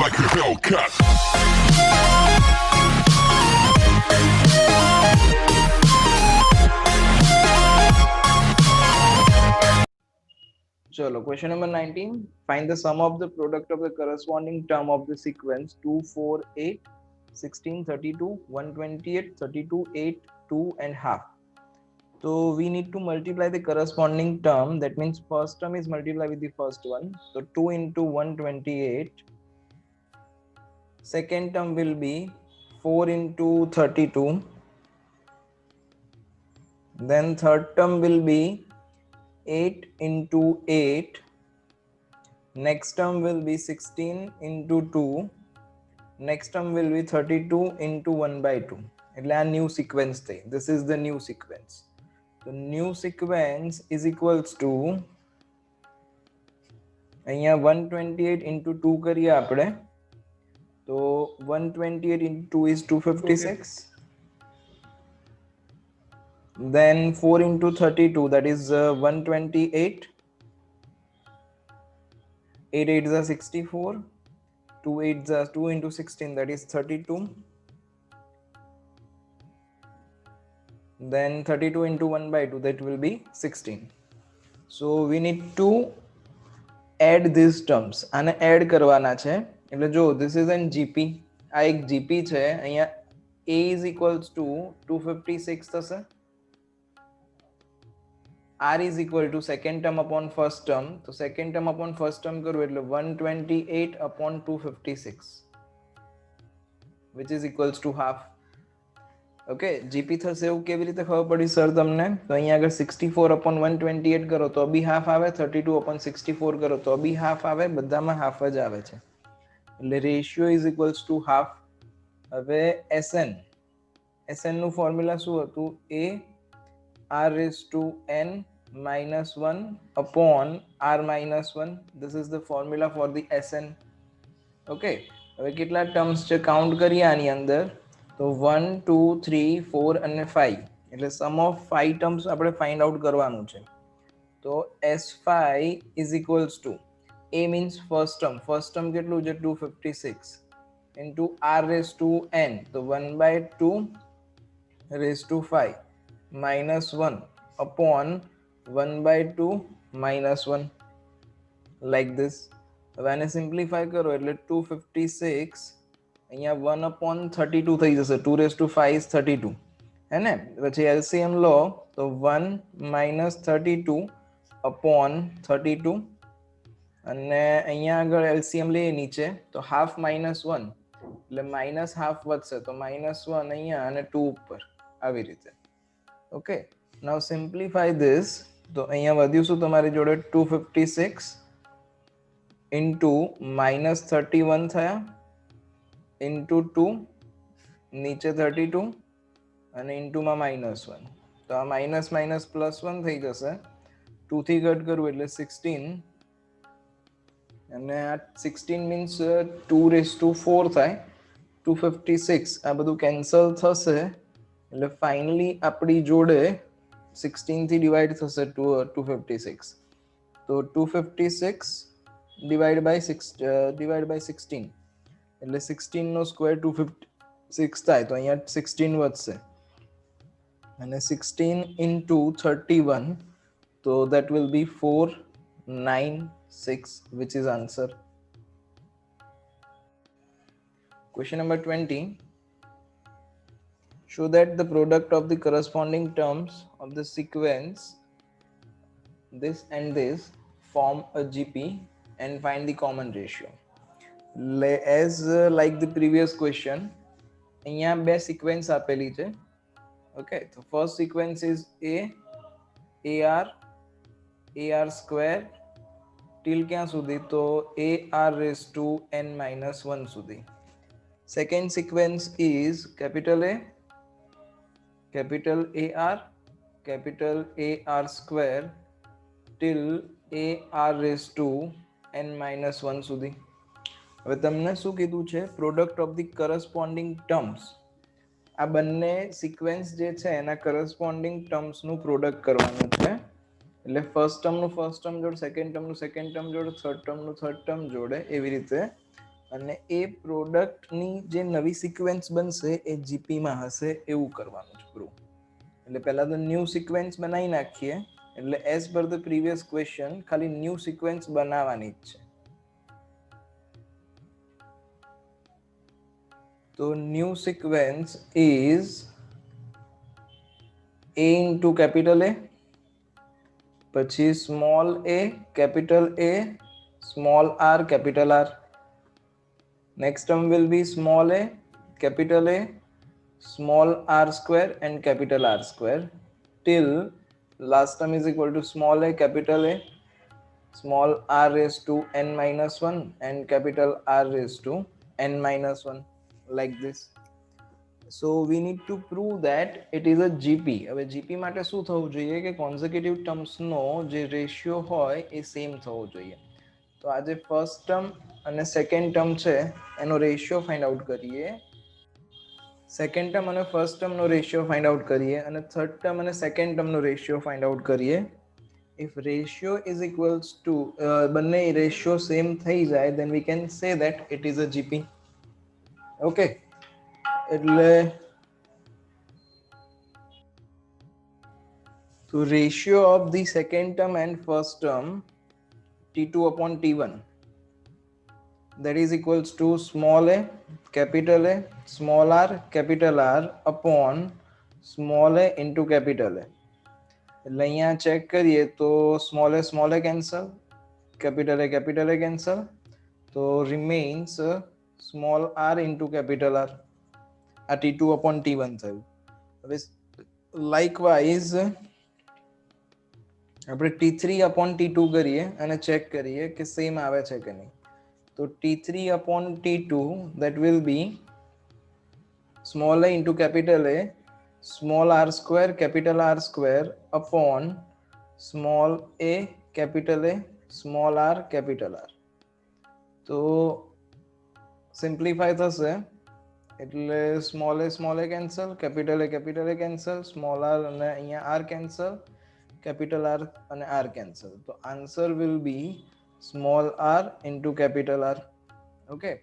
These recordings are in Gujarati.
like a Hellcat. Chalo, question number 19. Find the sum of the product of the corresponding term of the sequence 2, 4, 8, 16, 32, 128, 32, 8, 2 and half. So we need to multiply the corresponding term. That means first term is multiplied with the first one. So 2 into 128. Second term will be 4 into 32. Then third term will be 8 into 8. Next term will be 16 into 2. Next term will be 32 into 1 by 2. એટલે આ new sequence થઈ. This is the new sequence. So new sequence is equals to અહીંયા 128 into 2 કરીએ આપણે. તો 128 into 2 is 256. Then 4 into 32, that is 128. 8 8s are 64. 2 8s are 2 into 16, that is 32. Then 32 into 1 by 2, that will be 16. So we need to add these terms. આને add કરવાના છે. એટલે જો this is an GP. આ એક GP છે. અહીંયા A is equals to 256 થશે. R is equal to second term upon first term. તો second term upon first term કરું એટલે 128 upon 256, which is equals to half. Okay, GP થશે એવું કેવી રીતે ખબર પડી સર તમને? તો અહીંયા આગળ 64 upon 128 કરો તો બી હાફ આવે, 32 upon 64 કરો તો બી હાફ આવે, બધામાં હાફ જ આવે છે. એટલે ratio is equals two half. હવે SN નું ફોર્મ્યુલા શું હતું? A r raised to n minus 1 upon r minus 1. This is the formula for the SN. Okay, હવે કેટલા ટર્મ્સ છે કાઉન્ટ કરીએ આની અંદર. તો 1 2 3 4 અને 5, એટલે સમ ઓફ 5 ટર્મ્સ આપણે ફાઇન્ડ આઉટ કરવાનું છે. તો S5 is equals to A means first term કેટલું છે? 256 into r raise to n, તો 1/2 raise to 5 minus 1 upon 1/2 minus 1, like this. હવે આને સિમ્પ્લિફાય કરો એટલે 256 અહીંયા 1 upon 32 થઈ જશે. 2 raised to 5 is 32, હે ને? પછી LCM લો તો 1 minus 32 upon 32, અને અહીંયા આગળ LCM લઈએ નીચે તો હાફ minus 1 એટલે માઇનસ હાફ વધશે, તો -1 અહીંયા અને 2 ઉપર, આવી રીતે. Okay, now simplify this. તો અહીંયા વધ્યું શું તમારી જોડે? 256 ઇન્ટુ -31 થયા ઇન્ટુ 2, નીચે 32 અને ઇન્ટુમાં -1. તો આ માઇનસ માઇનસ +1 થઈ જશે. 2 થી કટ કરવું એટલે 16, અને આ 16 મીન્સ 2 raised to 4 થાય. 256 આ બધું કેન્સલ થશે એટલે ફાઇનલી આપણી જોડે 16 થી ડિવાઈડ થશે 256. તો 256 ડિવાઈડ બાય 16 એટલે 16 નો સ્ક્વેર 256 થાય, તો અહીંયા 16 વધશે. અને 16 into 31, તો that will be 496, which is answer. Question number 20. Show that the product of the corresponding terms of the sequence this and this form a GP and find the common ratio. As like the previous question, અહીંયા બે sequence આપેલી છે. Okay, so first sequence is AR square till ક્યાં સુધી? તો AR raised to n minus 1 સુધી. Second sequence is capital AR square till AR raised to n minus 1 સુધી. હવે તમને શું કીધું છે? Product of the corresponding terms. આ બંને સિક્વેન્સ જે છે એના કરસ્પોન્ડિંગ ટર્મ્સનું પ્રોડક્ટ કરવાનું છે. એટલે ફર્સ્ટ ટર્મનું ફર્સ્ટ ટર્મ જોડે, સેકન્ડ ટર્મનું સેકન્ડ ટર્મ જોડે, થર્ડ ટર્મનું થર્ડ ટર્મ જોડે, એવી રીતે અને એ પ્રોડક્ટની જે નવી સિક્વન્સ બનશે એ જીપીમાં હશે એવું કરવાનું છે પ્રૂવ. એટલે પહેલા તો ન્યૂ સિક્વન્સ બનાવી નાખીએ, એટલે as per the previous question ખાલી ન્યૂ સિક્વન્સ બનાવવાની જ છે. તો new sequence is A into capital A, પછી small a, capital A, small r, capital R. Next term will be small a, capital A, small r square and capital R square till last term is equal to small a, capital A, small r raised to n minus 1 and capital R raised to n minus 1, like this. So we need to prove that it is a GP. હવે GP માટે શું થવું જોઈએ કે કોન્ઝર્વેટિવ ટર્મ્સનો જે રેશિયો હોય એ સેમ થવો જોઈએ. તો આ જે ફર્સ્ટ ટર્મ અને સેકન્ડ ટર્મ છે એનો રેશિયો ફાઇન્ડ આઉટ કરીએ. સેકન્ડ ટર્મ અને ફર્સ્ટ ટર્મનો રેશિયો ફાઇન્ડ આઉટ કરીએ અને થર્ડ ટર્મ અને સેકન્ડ ટર્મનો રેશિયો ફાઇન્ડ આઉટ કરીએ. If ratio is equals to બંને રેશિયો સેમ થઈ જાય then we can say that it is a GP. Okay, એટલે so ratio of the second term and first term T2 upon T1, that is equals to small a, capital A, small r, capital R upon small a into capital A. એટલે અહીંયા ચેક કરીએ તો સ્મોલ એ કેન્સલ, કેપિટલ એ કેન્સલ, તો રિમેઇન્સ small r into capital R. આ T2 upon T1 થયું. હવે લાઇકવાઇઝ આપણે T3 upon T2 કરીએ અને ચેક કરીએ કે સેમ આવે છે કે નહીં. તો T3 upon T2 that will be small a into capital A, small r square, capital R square upon small a, capital A, small r, capital R. તો સિમ્પ્લિફાય થશે એટલે સ્મોલ એ કેન્સલ, કેપિટલ એ કેન્સલ, સ્મોલ r અને અહીંયા r કેન્સલ, capital R અને R cancel. તો answer will be small r into capital R. Okay,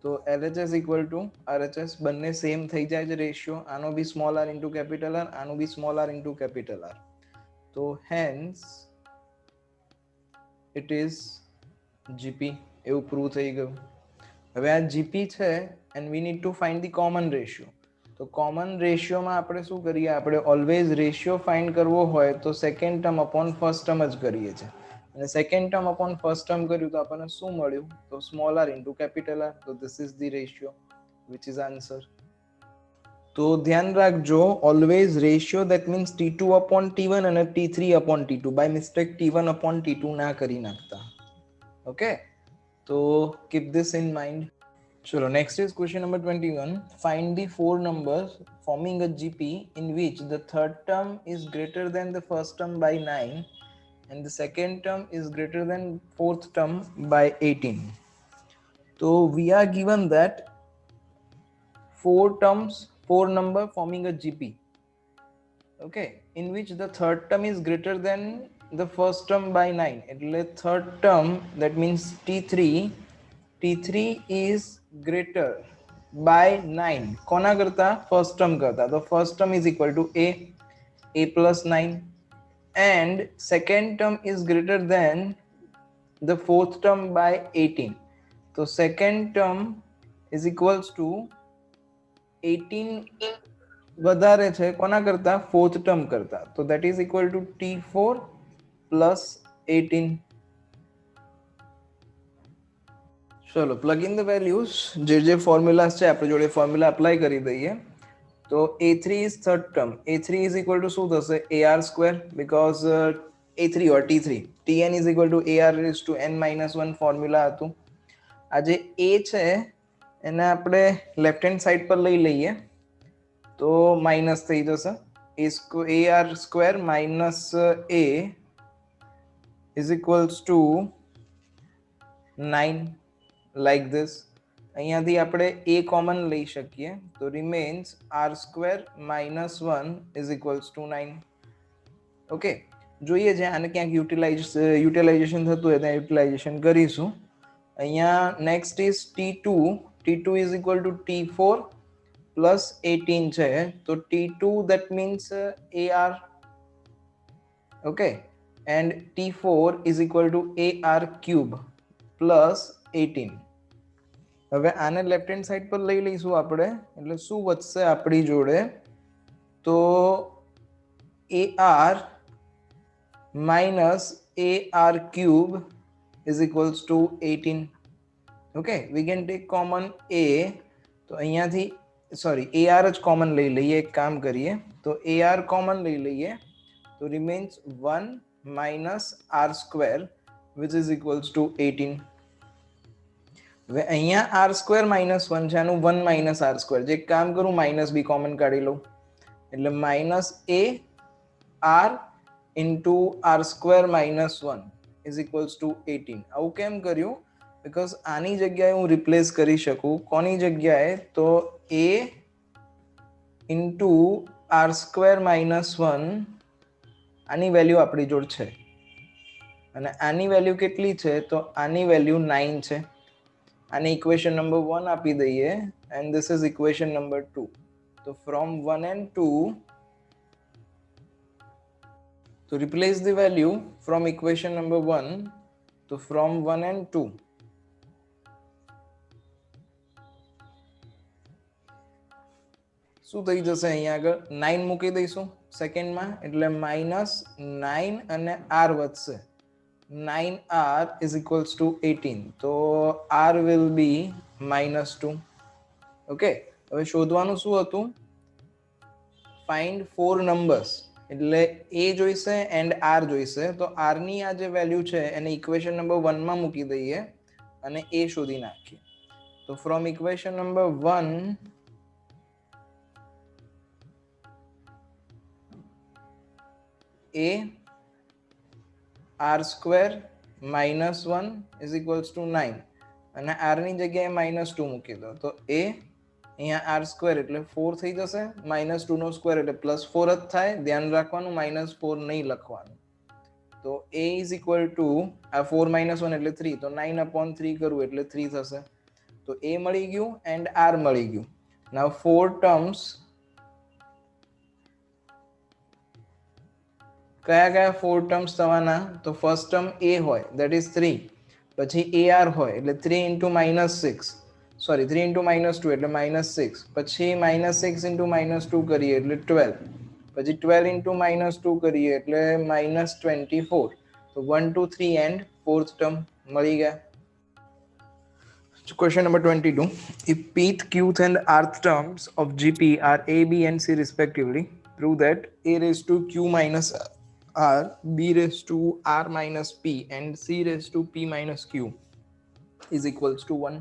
તો LHS equal to RHS બંને સેમ થઈ જાય છે રેશિયો. આનો બી small r into capital R, આનો બી small r into capital R. તો hence it is GP એવું પ્રૂવ થઈ ગયું. હવે આ GP છે and we need to find the common ratio. તો કોમન રેશિયોમાં આપણે શું કરીએ, આપણે ઓલવેઝ રેશિયો ફાઇન્ડ કરવો હોય તો second term upon first term જ કરીએ છીએ. અને second term upon first term કર્યું તો આપણને શું મળ્યું, તો small r into capital R. તો this is the ratio which is answer. તો ધ્યાન રાખજો, always ratio that means T2 upon T1 અને T3 upon T2. By mistake T1 upon T2 ના કરી નાખતા. ઓકે, તો keep this in mind. Chalo, next is question number 21. Find the four numbers forming a GP in which the third term is greater than the first term by 9 and the second term is greater than fourth term by 18. So we are given that four number forming a GP, okay, in which the third term is greater than the first term by 9. એટલે third term, that means T3 is greater by 9 કોના કરતા, first term કરતા. તો first term is equal to a plus 9 and second term is greater than the fourth term by 18. તો second term is equals to 18 વધારે છે કોના કરતા, fourth term કરતા. તો that is equal to T4 plus 18. ચલો, પ્લગ ઇન ધ વેલ્યુઝ. જે ફોર્મ્યુલાસ છે આપણે જોડે ફોર્મ્યુલા અપ્લાય કરી દઈએ. તો A3 is third term. A3 is equal to શું થશે, AR square, because A3 or T3, Tn is equal to AR raised to n minus 1 formula હતું. આ જે A છે એને આપણે લેફ્ટ હેન્ડ સાઈડ પર લઈ લઈએ તો માઇનસ થઈ જશે. AR square minus A is equals to 9, like this. અહીંયાથી આપણે a કોમન લઈ શકીએ તો remains r square minus 1 is equals two 9. Okay, જોઈએ છે આને ક્યાંક યુટિલાઇઝેશન થતું હોય ત્યાં યુટિલાઇઝેશન કરીશું. અહીંયા next is T2. T2 is equal to T4 plus 18 છે તો T2 that means AR, okay, and T4 is equal to AR cube plus 18. હવે આને લેફ્ટ હેન્ડ સાઈડ પર લઈ લઈશું આપણે, એટલે શું વધશે આપણી જોડે, તો AR minus AR cube is equals to 18. okay, we can take common A, તો અહીંયાથી સોરી AR જ કોમન લઈ લઈએ, એક કામ કરીએ તો AR કોમન લઈ લઈએ તો remains 1 minus R square which is equals to 18. હવે અહીંયા R² -1 છે, આનું 1 minus R², જે કામ કરું માઇનસ બી કોમન કાઢી લઉં, એટલે minus AR into R² -1 is equals to 18. આવું કેમ કર્યું? બીકોઝ આની જગ્યાએ હું રિપ્લેસ કરી શકું, કોની જગ્યાએ, તો A into R² -1 આની વેલ્યુ આપણી જોડ છે, અને આની વેલ્યુ કેટલી છે, તો આની વેલ્યુ 9 છે. આને ઇક્વેશન નંબર 1 આપી દઈએ, and this is equation number 2. તો from 1 and 2, to replace the value from equation number 1, તો from 1 and 2, શું થઈ જશે, અહીંયા આગળ 9 મૂકી દઈશું સેકન્ડમાં, એટલે -9 અને R વધશે, 9R is equals to 18. તો R will be -2. ઓકે, હવે શોધવાનું શું હતું, ફાઇન્ડ 4 નંબર્સ, એટલે A જોઈશે એન્ડ R જોઈશે. તો R ની આ જે વેલ્યુ છે એને ઇક્વેશન નંબર 1 માં મૂકી દઈએ અને A શોધી નાખીએ. તો from equation number 1, A R² -1 is equals to 9, અને R ની જગ્યાએ -2 મૂકી દો, તો A અહીંયા R² એટલે 4 થઈ જશે, -2 નો સ્ક્વેર એટલે +4 જ થાય, ધ્યાન રાખવાનું -4 નહીં લખવાનું. તો A is equal to આ 4 -1 એટલે 3, તો 9/3 કરું એટલે 3 થશે. તો A મળી ગયું એન્ડ R મળી ગયું. નાઉ 4 ટર્મ્સ, કયા કયા 4 ટર્મ્સ થવાના, તો ફર્સ્ટ ટર્મ A હોય દેટ ઇઝ 3, પછી AR હોય એટલે 3 into -6, સોરી 3 into -2 એટલે -6, પછી -6 into -2 કરીએ એટલે 12, પછી 12 into -2 કરીએ એટલે -24. તો 1 2 3 એન્ડ 4th ટર્મ મળી ગયા. Question number 22. If pth, qth and rth terms of GP are A, B and C respectively, prove that A raised to Q minus R, B raised to R minus P and C raised to P minus Q is equals to 1.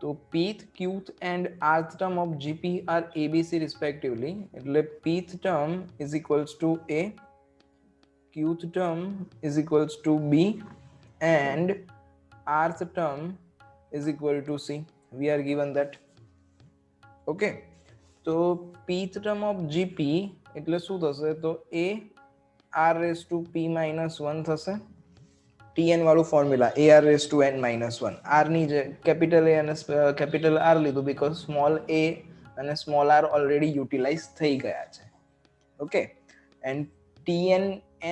So pth, qth and rth term of GP are A, B, C respectively. એટલે pth term is equals to A, qth term is equals to B and rth term is equal to C. We are given that. Okay. So pth term of GP એટલે શું થશે, તો A R raised to P minus 1 થશે. TN વાળું formula AR raised to N minus 1. R ની જે કેપિટલ A અને કેપિટલ R લીધું બીકોઝ સ્મોલ a અને સ્મોલ r ઓલરેડી યુટિલાઇઝ થઈ ગયા છે. ઓકે, એન્ડ TN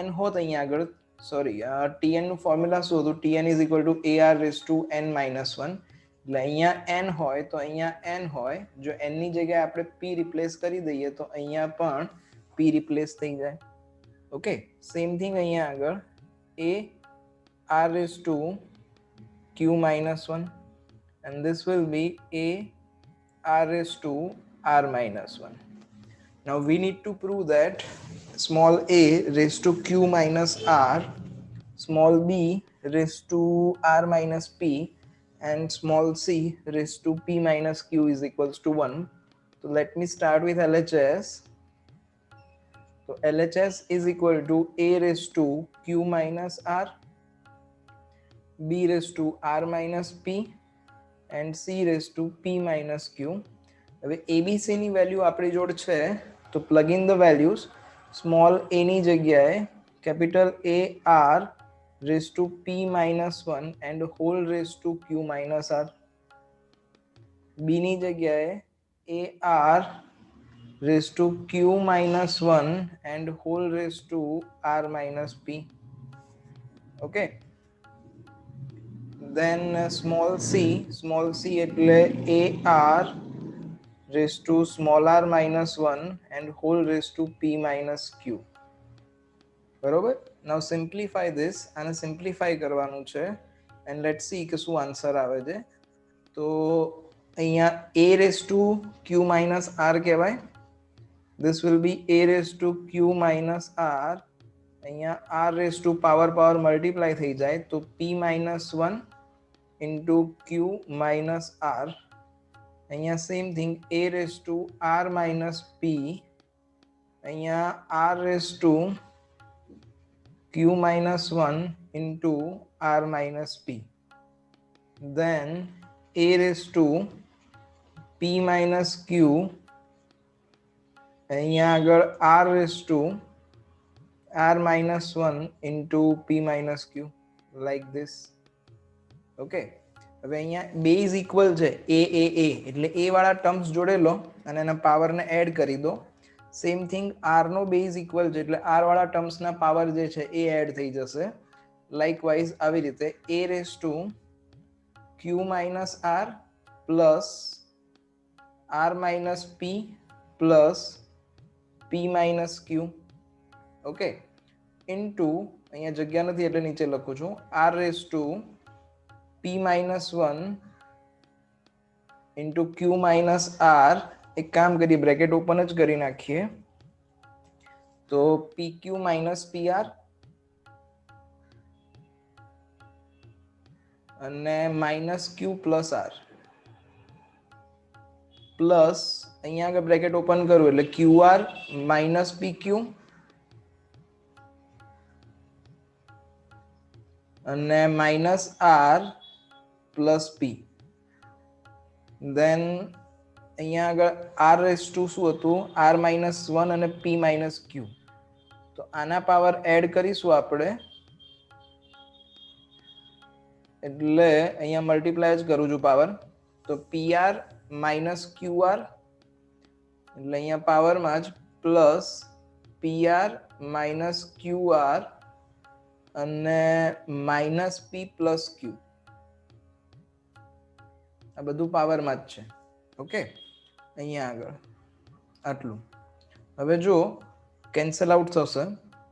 N હોત અહીંયા આગળ, સોરી TN નું ફોર્મ્યુલા શું હતું, TN is equal to AR raised to N minus 1. એટલે અહીંયા N હોય તો અહીંયા N હોય, જો N ની જગ્યાએ આપણે P રિપ્લેસ કરી દઈએ તો અહીંયા પણ P રિપ્લેસ થઈ જાય. ઓકે, સેમ થિંગ અહીંયા આગળ A R raised to Q minus 1 and this will be A R raised to R minus 1. Now we need to prove that small a raised to Q minus R, small b raised to R minus P and small c raised to P minus Q is equals to 1. So let me start with LHS. So LHS is equal to A raised to Q minus R, B raised to R minus P and C raised to P minus Q. હવે ABC ની વેલ્યુ આપણી જોડ છે તો plug in the values. Small a ની જગ્યાએ capital A R raised to p minus 1 and whole raised to q minus r. b ની જગ્યાએ ar raised to q minus 1 and whole raised to r minus p. Okay, then small c એટલે ar raised to small r minus 1 and whole raised to p minus q. બરોબર. now simplify this, આને simplify કરવાનું છે and let's see કે શું આન્સર આવે છે. તો અહીંયા a raised to q minus r કહેવાય. this will be a raised to q minus r. અહીંયા r raised to power multiply થઈ જાય તો p minus 1 into q minus r. અહીંયા same thing a raised to r minus p. અહીંયા r raised to q minus 1 into r minus p. then a raised to p minus q. અહીંયા આગળ r raised to r minus 1 into p minus q, like this. okay, હવે અહીંયા બેઝ ઇક્વલ છે a એટલે a વાળા ટર્મ્સ જોડે લો અને એના પાવરને એડ કરી દો. સેમ થિંગ r નો બેઝ ઇક્વલ છે એટલે r વાળા ટર્મ્સના પાવર જે છે એ એડ થઈ જશે. લાઇકવાઇઝ આવી રીતે a raise to q minus r plus r minus p plus p minus q. Okay, into અહીંયા જગ્યા નથી એટલે નીચે લખું છું r raise to p minus 1 into q minus r. એક કામ કરીએ, બ્રેકેટ ઓપન જ કરી નાખીએ તો pq માઇનસ pr અને minus q plus r plus અહીંયા આગળ બ્રેકેટ ઓપન કરું એટલે qr માઇનસ pq અને minus r plus p. then અહીંયા આગળ r રેઝ ટુ શું હતું r માઇનસ 1 અને p માઇનસ q. તો આના પાવર એડ કરીશું આપણે એટલે અહીંયા મલ્ટીપ્લાય જ કરું છું પાવર. તો pr માઇનસ qr એટલે અહીંયા પાવરમાં જ પ્લસ pr માઇનસ qr અને માઇનસ p પ્લસ q. આ બધું પાવરમાં જ છે. ઓકે, અહીંયા આગળ આટલું. હવે જો કેન્સલ આઉટ થશે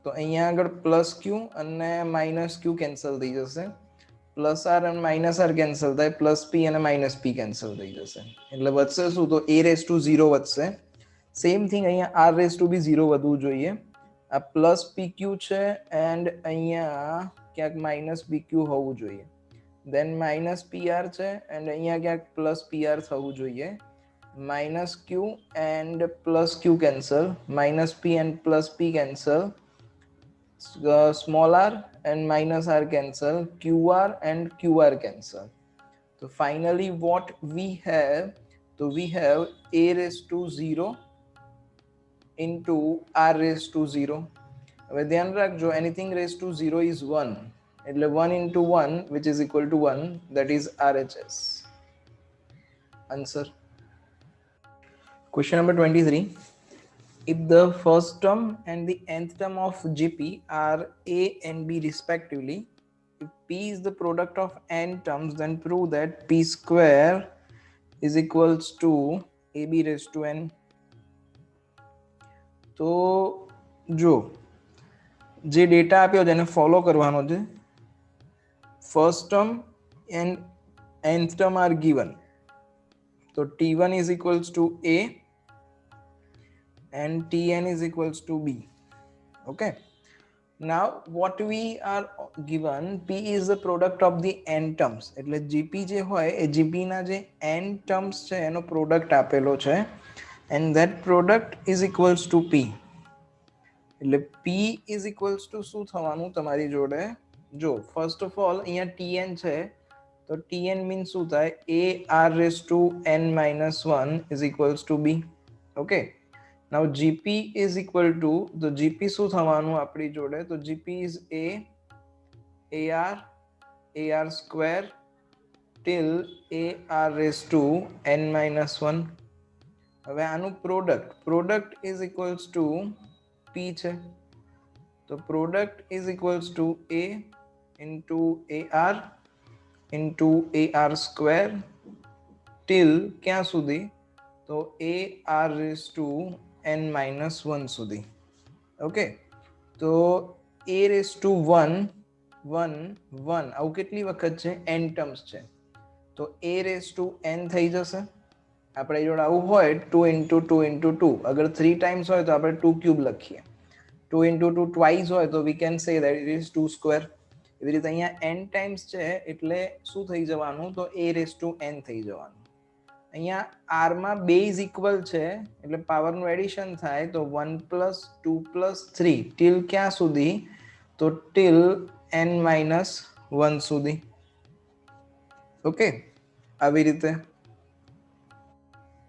તો અહીંયા આગળ પ્લસ ક્યુ અને માઇનસ ક્યુ કેન્સલ થઈ જશે. પ્લસ આર અને માઇનસ આર કેન્સલ થાય, પ્લસ પી અને માઇનસ પી કેન્સલ થઈ જશે. એટલે વધશે શું તો a રેઝ ટુ 0 વધશે. સેમ થિંગ અહીંયા r રેઝ ટુ બી 0 વધવું જોઈએ. આ પ્લસ પી ક્યુ છે એન્ડ અહીંયા ક્યાંક માઇનસ પી ક્યુ હોવું જોઈએ. દેન માઇનસ પી આર છે એન્ડ અહીંયા ક્યાંક પ્લસ પી આર થવું જોઈએ. minus q and plus q cancel, minus p and plus p cancel, small r and minus r cancel, qr and qr cancel. So finally what we have, so we have a raised to 0 into r raised to 0. હવે ધ્યાન રાખજો, anything raised to 0 is 1 એટલે 1 into 1 which is equal to 1, that is RHS. Answer. Question number 23. If the first term and the nth term of GP are A and B respectively, if P is the product of n terms, then prove that P square is equals to AB raised to n. તો જો જે ડેટા આપ્યો છે એને ફોલો કરવાનો છે. First term and nth term are given. So T1 is equals to A and Tn is equals to B. Okay. Now what we are given, P is the product of the n terms. એટલે GP જે હોય એ GP ના જે n terms છે એનો product આપેલો છે and that product is equals to P. એટલે P is equals to શું થવાનું તમારી જોડે? જો first of all અહીંયા Tn છે તો Tn means શું થાય? A r raised to n minus 1 is equals to B. Okay. Now GP is equal to, the GP શું થવાનું આપણી જોડે? તો GP is A ar square till ar raised to n minus 1. હવે આનું product is equals two p છે, તો product is equals to a into ar into ar square till ક્યાં સુધી, તો ar raised to n minus 1 સુધી. ઓકે, તો a raised to 1 1 1 આવું કેટલી વખત છે, n ટર્મ્સ છે, તો a raised to n થઈ જશે. આપણે જોડે આવું હોય 2 into 2 into 2, અગર 3 times હોય તો આપણે 2 cube લખીએ. 2 into 2 twice હોય તો we can say that it is 2 square. એવી રીતે અહીંયા n times છે એટલે શું થઈ જવાનું, તો a raised to n થઈ જવાનું. અહીંયા r માં બેઝ ઇક્વલ છે એટલે પાવરનું એડિશન થાય, તો 1 plus 2 plus 3 till ક્યાં સુધી, તો till n minus 1 સુધી. ઓકે, આવી રીતે.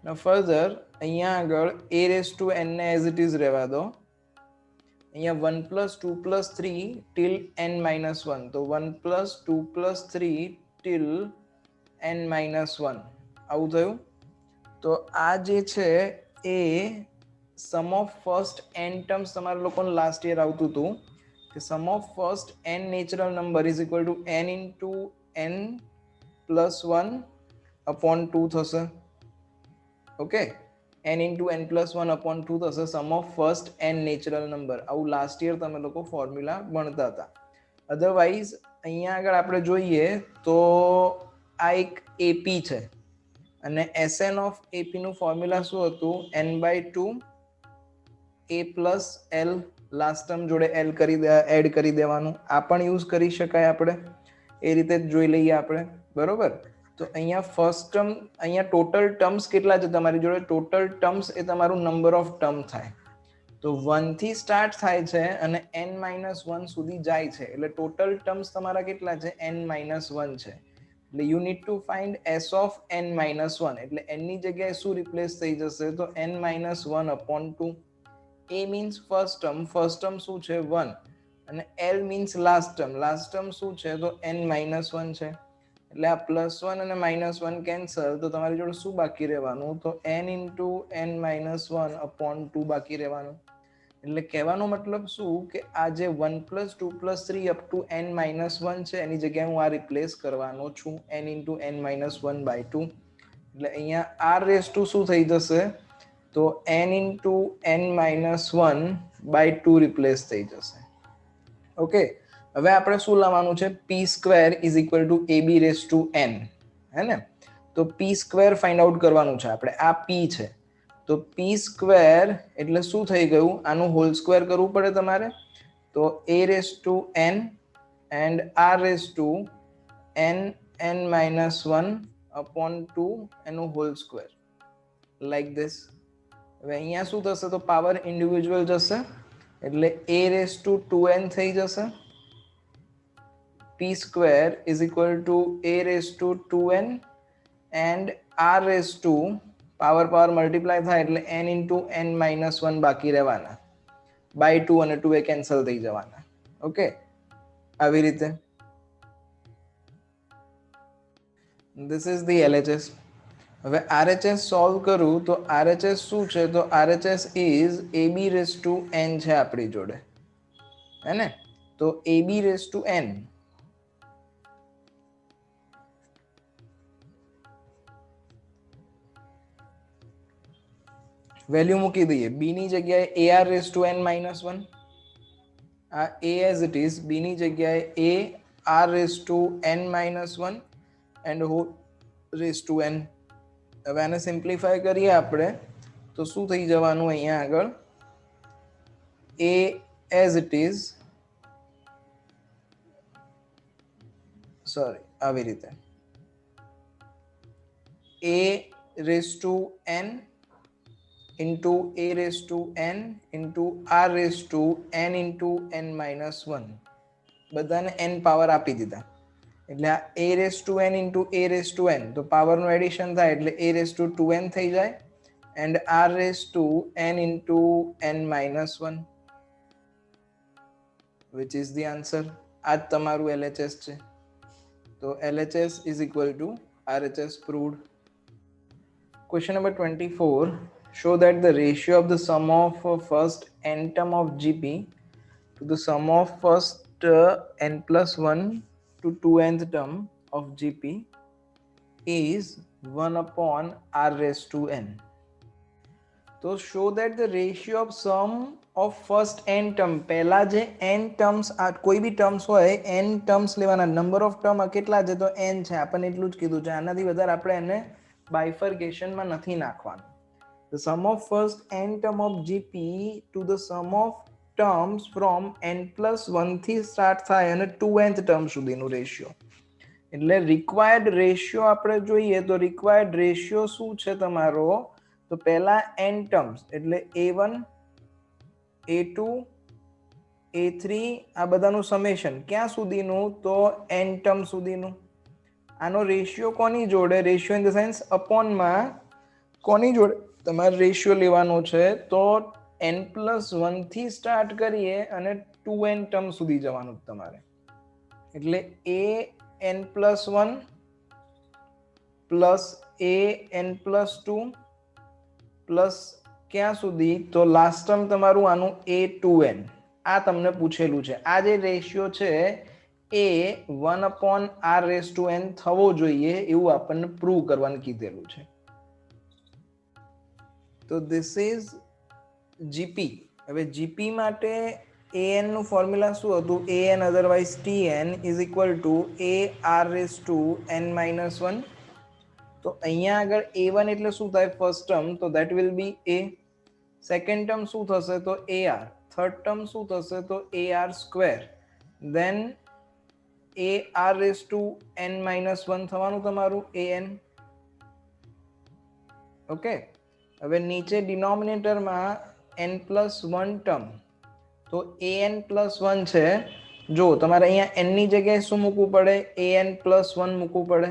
Now further અહીંયા આગળ a raised to n ને as it is રહેવા દો. અહીંયા 1 plus 2 plus 3 till n minus 1, તો 1 plus 2 plus 3 till n minus 1 આવું થયું. તો આ જે છે એ sum of first n terms તમારા લોકોને લાસ્ટ યર આવતું હતું કે sum of first n natural number is equal to n into n plus 1 upon 2 થશે. Okay, n into n plus 1 upon 2 થશે sum of first n natural number. આવું લાસ્ટ યર તમે લોકો ફોર્મ્યુલા ભણતા હતા. અધરવાઇઝ અહીંયા આગળ આપણે જોઈએ તો આ એક એપી છે અને Sn ઓફ એપી નું ફોર્મ્યુલા શું હતું, n/2 a plus l, last term જોડે l એડ કરી દેવાનું. આ પણ યુઝ કરી શકાય, આપણે એ રીતે જ જોઈ લઈએ આપણે, બરોબર. તો અહીંયા ફર્સ્ટ ટર્મ, અહીંયા ટોટલ ટર્મ્સ કેટલા છે તમારી જોડે, ટોટલ ટર્મ્સ એ તમારું નંબર ઓફ ટર્મ થાય. તો 1 થી સ્ટાર્ટ થાય છે અને n minus 1 સુધી જાય છે એટલે ટોટલ ટર્મ્સ તમારા કેટલા છે, n minus 1 છે. એટલે you need to find s of n minus 1, એટલે n ની જગ્યાએ શું રિપ્લેસ થઈ જશે, તો n minus 1 upon 2. a means first term શું છે 1 અને l મીન્સ લાસ્ટ ટર્મ શું છે, તો n minus 1 છે. એટલે આ +1 અને -1 કેન્સલ, તો તમારી જોડે શું બાકી રહેવાનું, તો n into n minus 1 upon 2 બાકી રહેવાનું. એટલે કહેવાનો મતલબ શું કે આ જે 1 plus 2 plus 3 up to n minus 1 છે એની જગ્યાએ હું આ રિપ્લેસ કરવાનો છું n into n minus 1 by 2. એટલે અહીંયા r raised to શું થઈ જશે, તો n into n minus 1 by 2 replace થઈ જશે. ઓકે, હવે આપણે શું લાવવાનું છે, p square is equal to ab raised to n, હે ને. તો p square ફાઇન્ડ આઉટ કરવાનું છે આપણે. આ p છે તો p સ્ક્વેર એટલે શું થઈ ગયું, આનું હોલ સ્ક્વેર કરવું પડે તમારે. તો a raised to n and r raised to n minus 1 upon 2 એનું હોલ સ્ક્વેર લાઈક ધીસ. હવે અહીંયા શું થશે, તો પાવર ઇન્ડિવિજ્યુઅલ જશે એટલે a raised to 2n થઈ જશે. p square is equal to a raised to 2n and r raised to power multiply થાય એટલે n into n minus 1 બાકી રહેવાના, બાય 2 અને 2 એ કેન્સલ થઈ જવાના. ઓકે, આવી રીતે. This is the LHS. હવે RHS સોલ્વ કરું તો RHS શું છે, તો RHS is ab raised to n છે આપણી જોડે, હે ને. તો ab raised to n value મૂકી દઈએ. b ની જગ્યાએ ar raised to n minus 1, આ a as it is, b ની જગ્યાએ ar raised to n minus 1 and whole raised to n. હવે આને સિમ્પ્લિફાય કરીએ આપણે તો શું થઈ જવાનું, અહીંયા આગળ a as it is, sorry આવી રીતે a raised to n into a raised to n into r raised to n into n minus 1, બધાને n પાવર આપી દીધા એટલે આ a raised to n into a raised to n, તો પાવરનું એડિશન થાય એટલે a raised to 2n થઈ જાય and r raised to n into n minus 1, which is the answer. આ જ તમારું LHS છે. તો LHS is equal to RHS proved. Question number 24. Show that the ratio of the sum of first n term of GP to the sum of first n plus 1 to 2nth term of GP is 1 upon r raised to n. तो show that the ratio of sum of first n term, પહેલા જે n terms કોઈ બી terms હોય n terms લેવાના, નંબર ઓફ ટર્મ કેટલા છે તો n છે, આપણને એટલું જ કીધું છે, આનાથી વધારે આપણે એને બાયફર્કેશનમાં નથી નાખવાનું. The sum of first n term of GP to the sum of terms from n plus 1 થી સ્ટાર્ટ થાય અને 2nth term સુધીનું રેશિયો. એટલે રિક્વાયર્ડ રેશિયો આપણે જોઈએ તો રિક્વાયર્ડ રેશિયો શું છે તમારો, તો પહેલા n ટર્મ્સ એટલે a1 a2 a3 આ બધાનું સમેશન ક્યાં સુધીનું, તો n ટર્મ સુધીનું. આનો રેશિયો કોની જોડે, રેશિયો ઇન ધ સેન્સ અપોનમાં કોની જોડે તમારે રેશિયો લેવાનો છે, તો n+1 થી સ્ટાર્ટ કરીએ અને 2n ટર્મ સુધી જવાનું તમારે. એટલે an+1 પ્લસ an+2 પ્લસ ક્યાં સુધી, તો લાસ્ટ ટર્મ તમારું આનું a2n. આ તમને પૂછેલું છે. આ જે રેશિયો છે એ 1 upon r raised to n થવો જોઈએ એવું આપણને પ્રૂવ કરવાનું કીધેલું છે. તો ધીસ ઇઝ જીપી. હવે જીપી માટે an નું ફોર્મ્યુલા શું હતું, an otherwise tn is equal two a r raised to n minus 1. તો અહીંયા આગળ a1 એટલે શું થાય, ફર્સ્ટ ટર્મ, તો that will be a. Second term શું થશે તો ar. થર્ડ ટર્મ શું થશે તો ar square. Then ar raised to n minus 1 થવાનું તમારું an. ઓકે. હવે નીચે ડિનોમિનેટરમાં n+1 ટર્મ, તો an+1 છે. જો તમારે અહીંયા n ની જગ્યાએ શું મૂકવું પડે, an+1 મૂકવું પડે.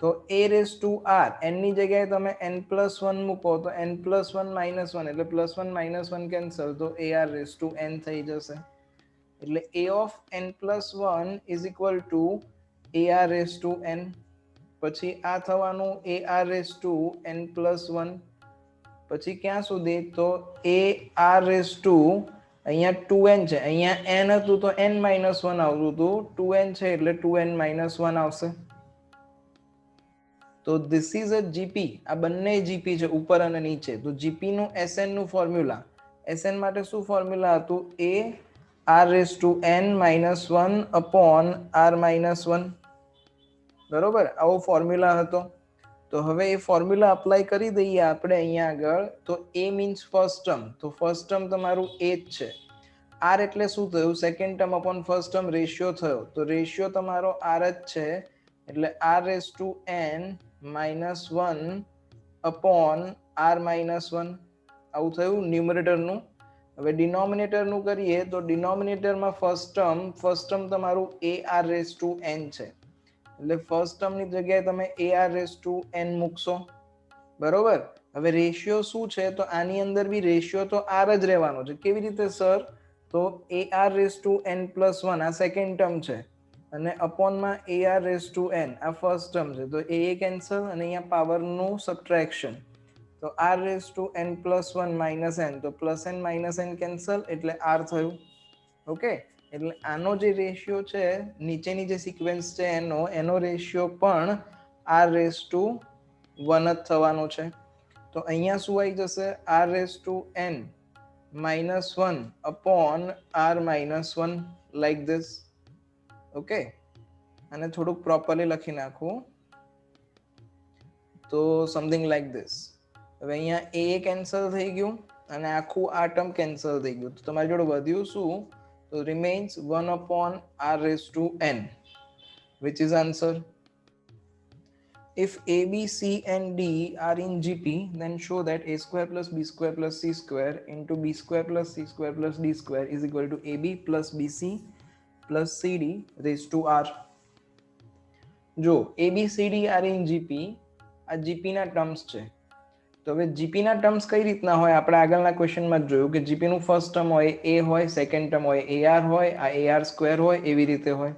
તો a raised to r, n ની જગ્યાએ તમે n+1 મૂકો તો n+1 -1 એટલે +1 -1 કેન્સલ, તો ar raised to n થઈ જશે. એટલે a of n+1 is equal to ar raised to n. પછી આ થવાનું ar raised to n+1. પછી ક્યાં સુધી, તો ar raised to અહીંયા 2n છે, અહીંયા n હતું તો n -1 આવતું હતું, 2n છે એટલે 2n -1 આવશે. તો ધીસ ઇઝ અ જીપી. આ બંને જીપી છે ઉપર અને નીચે. તો જીપી નું SN નું ફોર્મ્યુલા, SN માટે શું ફોર્મ્યુલા હતું, a r raised to n -1 upon r -1. બરોબર, આવો ફોર્મ્યુલા હતો. તો હવે એ ફોર્મ્યુલા અપ્લાય કરી દઈએ આપણે અહીંયા આગળ. તો a મીન્સ ફર્સ્ટ ટર્મ, તો ફર્સ્ટ ટર્મ તમારું a જ છે. r એટલે શું થયું, second term upon first term ratio થયો, તો રેશિયો તમારો r જ છે. એટલે r raised to n -1 upon r -1 આવું થયું ન્યુમરેટરનું. હવે ડિનોમિનેટરનું કરીએ તો ડિનોમિનેટરમાં ફર્સ્ટ ટર્મ તમારું ar raised to n છે. એટલે ફર્સ્ટ ટર્મની જગ્યાએ તમે ar raised to n મૂકશો. બરોબર. હવે રેશિયો શું છે, તો આની અંદર બી રેશિયો તો r જ રહેવાનો છે. કેવી રીતે સર, તો ar raised to n+1 આ સેકન્ડ ટર્મ છે અને અપોનમાં ar raised to n આ ફર્સ્ટ ટર્મ છે. તો a કેન્સલ અને અહીંયા પાવરનું સબટ્રેક્શન. તો r raised to n+1 -n, તો +n કેન્સલ એટલે r થયું. ઓકે. એટલે આનો જે રેશિયો છે નીચેની જે સિક્વન્સ છે એનો રેશિયો પણ r raised to 1 જ થવાનો છે. તો અહીંયા શું આવી જશે, r raised to n -1 upon r -1 like this. Okay. અને થોડુંક પ્રોપરલી લખી નાખું તો સમથિંગ લાઈક ધીસ. હવે અહીંયા a કેન્સલ થઈ ગયું અને આખું આ ટર્મ કેન્સલ થઈ ગયું. તો તમારી જોડે વધ્યું શું, તો remains 1 upon r raised to n, which is answer. If a, b, c and d are in GP, then show that a square plus b square plus c square into b square plus c square plus d square is equal to ab plus bc plus cd raised to r. જો a b c d are in GP, આ GP ના ટર્મ્સ છે. તો તો હવે જીપી ના ટર્મ્સ કઈ રીતના હોય આપણે આગળના ક્વેશ્ચનમાં જ જોયું કે જીપી નું ફર્સ્ટ ટર્મ હોય એ હોય, સેકન્ડ ટર્મ હોય એઆર હોય, આ એઆર સ્ક્વેર હોય, એવી રીતે હોય.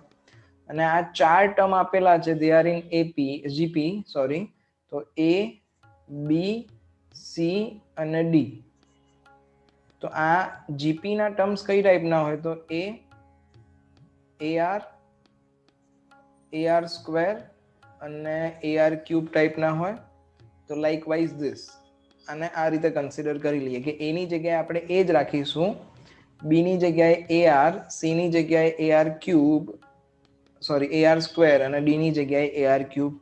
અને આ ચાર ટર્મ આપેલા છે they are in AP GP sorry, તો એ બી સી અને ડી. તો આ જીપી ના ટર્મ્સ કઈ ટાઈપના હોય તો એઆર સ્ક્વેર અને એઆર ક્યુબ ટાઈપના હોય. તો લાઇકવાઇઝ ધીસ અને આ રીતે કન્સિડર કરી લઈએ કે એ ની જગ્યાએ આપણે એ જ રાખીશું, બી ની જગ્યાએ એઆર, સી ની જગ્યાએ AR cube sorry AR square અને ડી ની જગ્યાએ એઆર ક્યુબ.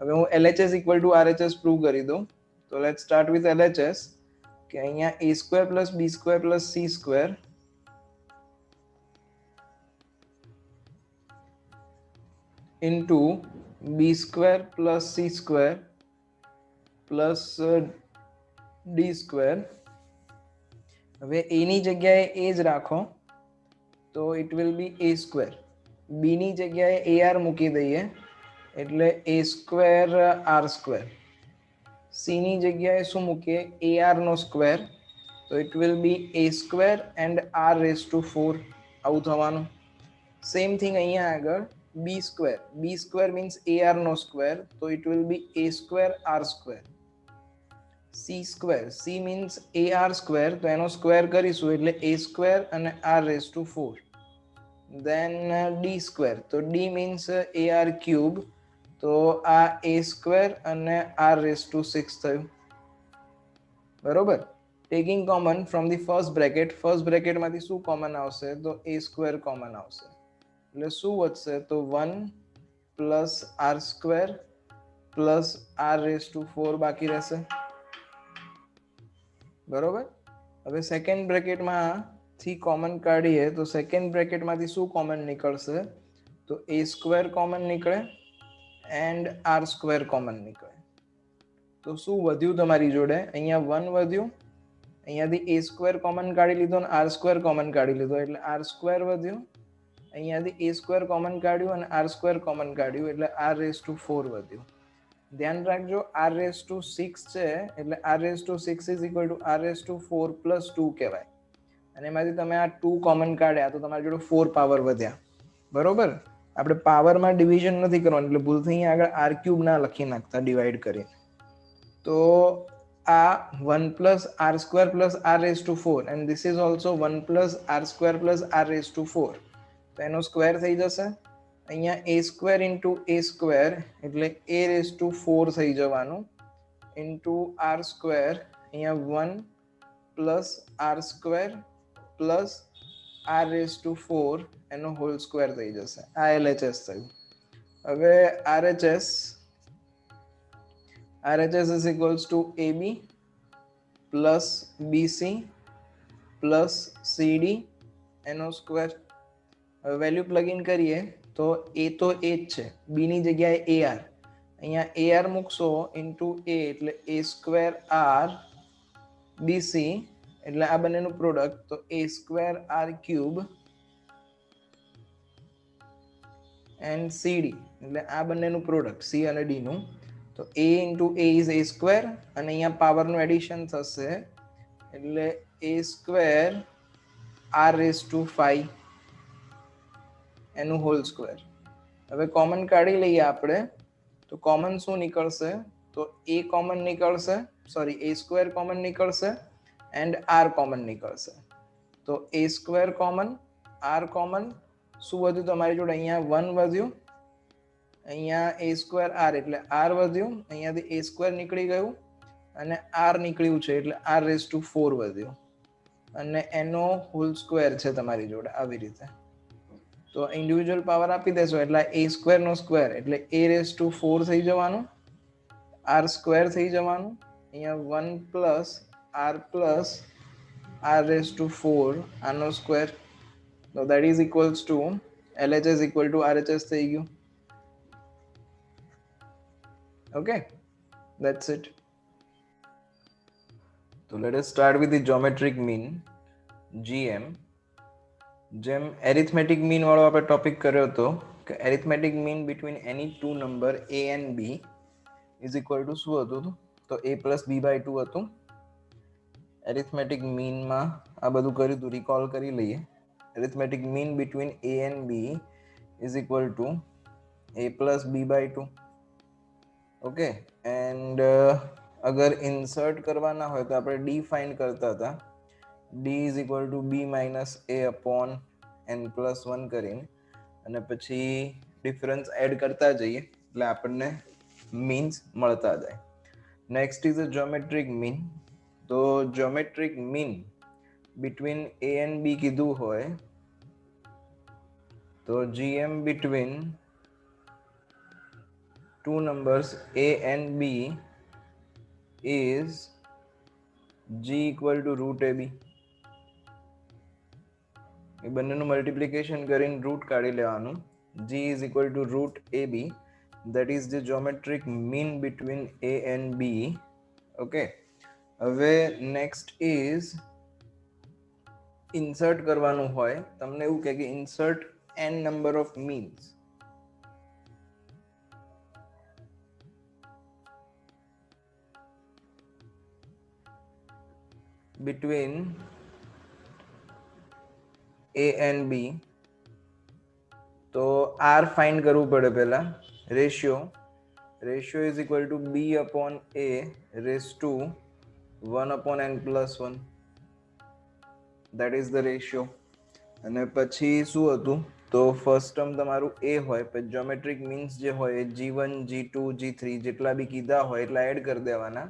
હવે હું LHS equal to RHS prove કરી દઉં. તો લેટ્સ સ્ટાર્ટ વિથ LHS કે અહીંયા a square plus B square plus C square into B square plus C square plus D square. હવે એ ની જગ્યાએ એ જ રાખો તો it will be A square. B ની જગ્યાએ એઆર મૂકી દઈએ એટલે A square R square. C ની જગ્યાએ શું મૂકીએ એઆર નો સ્ક્વેર તો it will be A square and R raise to 4. આવું થવાનું. સેમ થિંગ અહીંયા આગળ બી સ્ક્વેર મીન્સ એઆર નો સ્ક્વેર તો it will be A square R square. C means AR square તો એનો સ્ક્વેર કરીશું એટલે એ સ્ક્વેર અને R raise to 4. Then D square તો ડી મીન્સ એઆર ક્યુબ તો આ એ સ્ક્વેર અને આર રેઝ ટુ 6 થયું. બરોબર. Taking common from the first બ્રેકેટમાંથી શું કોમન આવશે તો એ સ્ક્વેર કોમન આવશે એટલે શું વધશે તો 1 plus R square plus R raise to 4 બાકી રહેશે. બરોબર. હવે સેકન્ડ બ્રેકેટમાંથી કોમન કાઢીએ તો સેકન્ડ બ્રેકેટમાંથી શું કોમન નીકળશે તો એ સ્ક્વેર કોમન નીકળે એન્ડ આર સ્ક્વેર કોમન નીકળે. તો શું વધ્યું તમારી જોડે અહીંયા 1 વધ્યું, અહીંયાથી એ સ્ક્વેર કોમન કાઢી લીધો અને આર સ્ક્વેર કોમન કાઢી લીધો એટલે આર સ્ક્વેર વધ્યું, અહીંયાથી એ સ્ક્વેર કોમન કાઢ્યું અને આર સ્ક્વેર કોમન કાઢ્યું એટલે આર રેઝ ટુ 4 વધ્યું. ધ્યાન રાખજો આર રેઝ ટુ 6 છે એટલે R raise to 6 is equal to R raise to 4 plus 2 કહેવાય. અને એમાંથી તમે આ 2 કોમન કાઢ્યા તો તમારી જોડે 4 પાવર વધ્યા. બરોબર. આપણે પાવરમાં ડિવિઝન નથી કરવાનું એટલે ભૂલથી અહીંયા આગળ આર ક્યુબ ના લખી નાખતા ડિવાઈડ કરીને. તો આ 1 plus R square plus R raise to 4 and this is also 1 plus R square plus R raise to 4. તો એનો સ્ક્વેર થઈ જશે. અહીંયા A square into A square એટલે એ રેઝ ટુ 4 થઈ જવાનું ઇન્ટુ આર સ્ક્વેર અહીંયા 1 plus R square plus R raise to 4 એનો હોલ સ્ક્વેર થઈ જશે. આ LHS થયું. હવે RHS is equals to AB plus BC plus CD એનો સ્ક્વેર. હવે વેલ્યુ પ્લગ ઇન કરીએ તો એ તો એ જ છે, બી ની જગ્યાએ એઆર, અહીંયા એઆર મૂકશો ઇન્ટુ એ એટલે એ સ્ક્વેર આર બીસી એટલે આ બંનેનું પ્રોડક્ટ તો એ સ્ક્વેર આર ક્યુબ એન્ડ સીડી એટલે આ બંનેનું પ્રોડક્ટ સી અને ડી નું. તો a into A is A square અને અહીંયા પાવરનું એડિશન થશે એટલે A square R raise to 5 એનું હોલ સ્ક્વેર. હવે કોમન કાઢી લઈએ આપણે તો કોમન શું નીકળશે તો એ કોમન નીકળશે સોરી એ સ્ક્વેર કોમન નીકળશે એન્ડ આર કોમન નીકળશે. તો એ સ્ક્વેર કોમન આર કોમન શું વધ્યું તમારી જોડે અહીંયા 1 વધ્યું, અહીંયા એ સ્ક્વેર આર એટલે આર વધ્યું, અહીંયાથી એ સ્ક્વેર નીકળી ગયું અને આર નીકળ્યું છે એટલે આર રેઝ ટુ 4 વધ્યું અને એનો હોલ સ્ક્વેર છે તમારી જોડે આવી રીતે. તો ઇન્ડિવિજ્યુઅલ પાવર આપી દેશો એટલે એ સ્ક્વેર નો સ્ક્વેર એટલે એ રેઝ ટુ 4 થઈ જવાનું, આર સ્ક્વેર થઈ જવાનું, અહીંયા 1 પ્લસ આર રેઝ ટુ 4 આનો સ્ક્વેર. તો that is equals two LHS equal to RHS થઈ ગયું. Okay, that's it. So let us start with the geometric mean GM. જેમ એરિથમેટિક મીન વાળો આપણે ટોપિક કર્યો હતો કે arithmetic mean between any two number a and b is equal to શું હતું તો a પ્લસ b બાય 2 હતું. એરિથમેટિક મીનમાં આ બધું કર્યું હતું, રિકોલ કરી લઈએ. Arithmetic mean between a and b is equal to a plus b by 2. Okay, and અગર ઇન્સર્ટ કરવાના હોય તો આપણે ડી ફાઇન્ડ કરતા હતા. D is equal to B minus A upon n plus 1 કરીને અને પછી ડિફરન્સ એડ કરતા જઈએ એટલે આપણને મીન્સ મળતા જાય. Next is a geometric mean. તો geometric mean between a and b કીધું હોય તો gm between two numbers a and b is g equal to root ab. એ બંનેનું મલ્ટિપ્લિકેશન કરીને રૂટ કાઢી લેવાનું. g is equal to root ab. that is the geometric mean between a and b. okay, હવે નેક્સ્ટ ઇઝ ઇન્સર્ટ કરવાનું હોય. તમને એવું કહે કે insert n number of means. between a and b. તો r ફાઇન્ડ કરવું પડે પહેલા. Ratio is equal two b upon a raise to 1 upon n plus 1. That is the ratio. અને પછી શું હતું તો ફર્સ્ટ ટર્મ તમારું a હોય, પછી જ્યોમેટ્રિક મીન્સ જે હોય એ g1 g2 g3 જેટલા બી કીધા હોય એટલા એડ કરી દેવાના.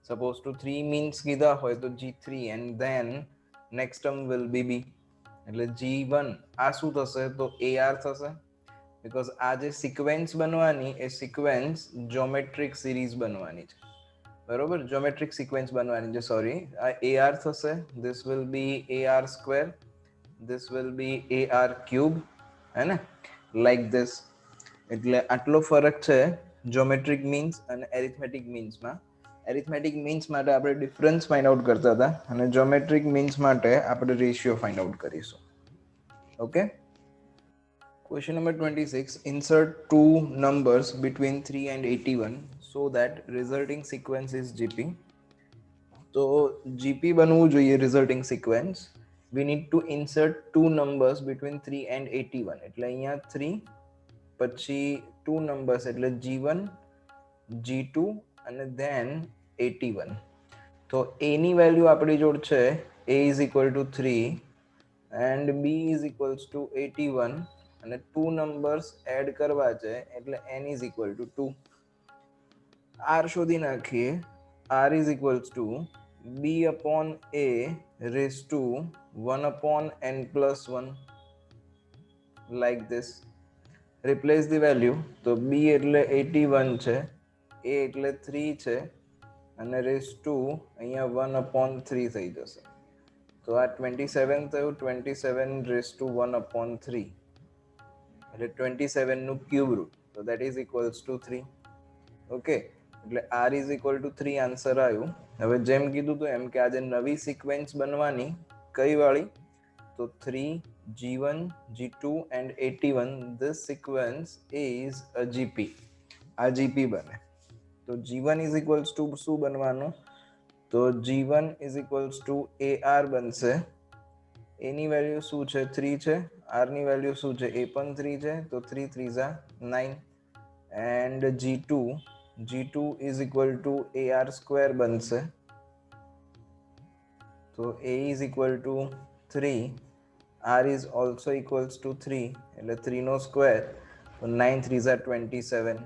સપોઝ ટુ 3 મીન્સ કીધા હોય તો g3 and then next term will be b. એટલે g1 આ શું થશે તો ar થશે, બીકોઝ આ જે સિક્વેન્સ બનવાની એ સિક્વેન્સ જ્યોમેટ્રિક સિરીઝ બનવાની છે. બરોબર, જ્યોમેટ્રિક સિક્વેન્સ બનવાની છે. સોરી, આ ar થશે. This will B ar square, this will B ar cube, હે ને, લાઈક ધીસ. એટલે આટલો ફરક છે જ્યોમેટ્રિક મીન્સ અને એરિથમેટિક મીન્સમાં. એરિથમેટિક મીન્સ માટે આપણે ડિફરન્સ ફાઇન્ડ આઉટ કરતા હતા અને જ્યોમેટ્રિક મીન્સ માટે આપણે રેશિયો ફાઇન્ડ આઉટ કરીશું. Okay, question number 26. insert two numbers between 3 and 81 so that resulting sequence is gp. તો gp બનવું જોઈએ resulting sequence. we need to insert two numbers between 3 and 81. એટલે અહીંયા 3 પછી two numbers એટલે g1 g2 અને then 81. તો a ની વેલ્યુ આપણી જોડ છે a is equal to 3 and b is equals to 81 અને two numbers એડ કરવા છે એટલે n is equal to 2. r શોધી નાખીએ. r is equals to b upon a raised to 1 upon n plus 1, like this. replace the value. તો b એટલે 81 છે, a એટલે 3 છે અને રેસ ટુ અહીંયા 1 upon 3 થઈ જશે. તો આ 27 થયું. 27 રેસ ટુ 1 upon 3 એટલે 27 નું ક્યુબ રૂટ. તો that is equals two 3. Okay, એટલે r is equal two 3 answer આવ્યું. હવે જેમ કીધું તો એમ કે આજે નવી સિક્વેન્સ બનવાની કઈ વાળી તો 3 g1 g2 and 81. this sequence is a gp. આ gp બને. તો g1 is equals to શું બનવાનું તો g1 is equals to ar બનશે. a ની વેલ્યુ શું છે 3 છે, r ની વેલ્યુ શું છે a પણ 3 છે, તો 3 3 Jha 9 and g2 is equal to ar square બનશે. તો a is equal to 3, r is also equals to 3 એટલે 3 નો સ્ક્વેર, તો 9 3 Jha 27.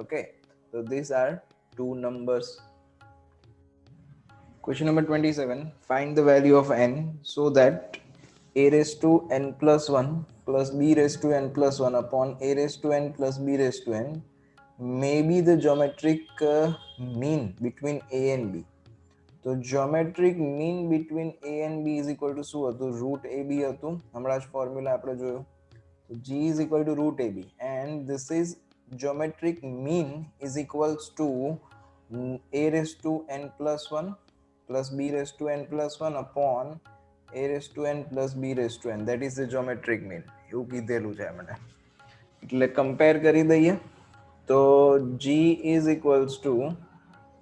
okay, so these are two numbers. Question number 27. Find the value of n so that a raised to n plus 1 plus b raised to n plus 1 upon a raised to n plus b raised to n may be the geometric mean between a and b. તો geometric mean between a and b is equal to શું હતું root ab હતું. હમણાં જ ફોર્મ્યુલા આપણે જોયું. તો g is equal to root ab and this is geometric mean is equals to a raised to n plus 1 plus b raised to n plus 1 upon a raised to n plus b raised to n. that is the geometric mean. એવું કીધેલું છે મને. એટલે કમ્પેર કરી દઈએ તો g is equals to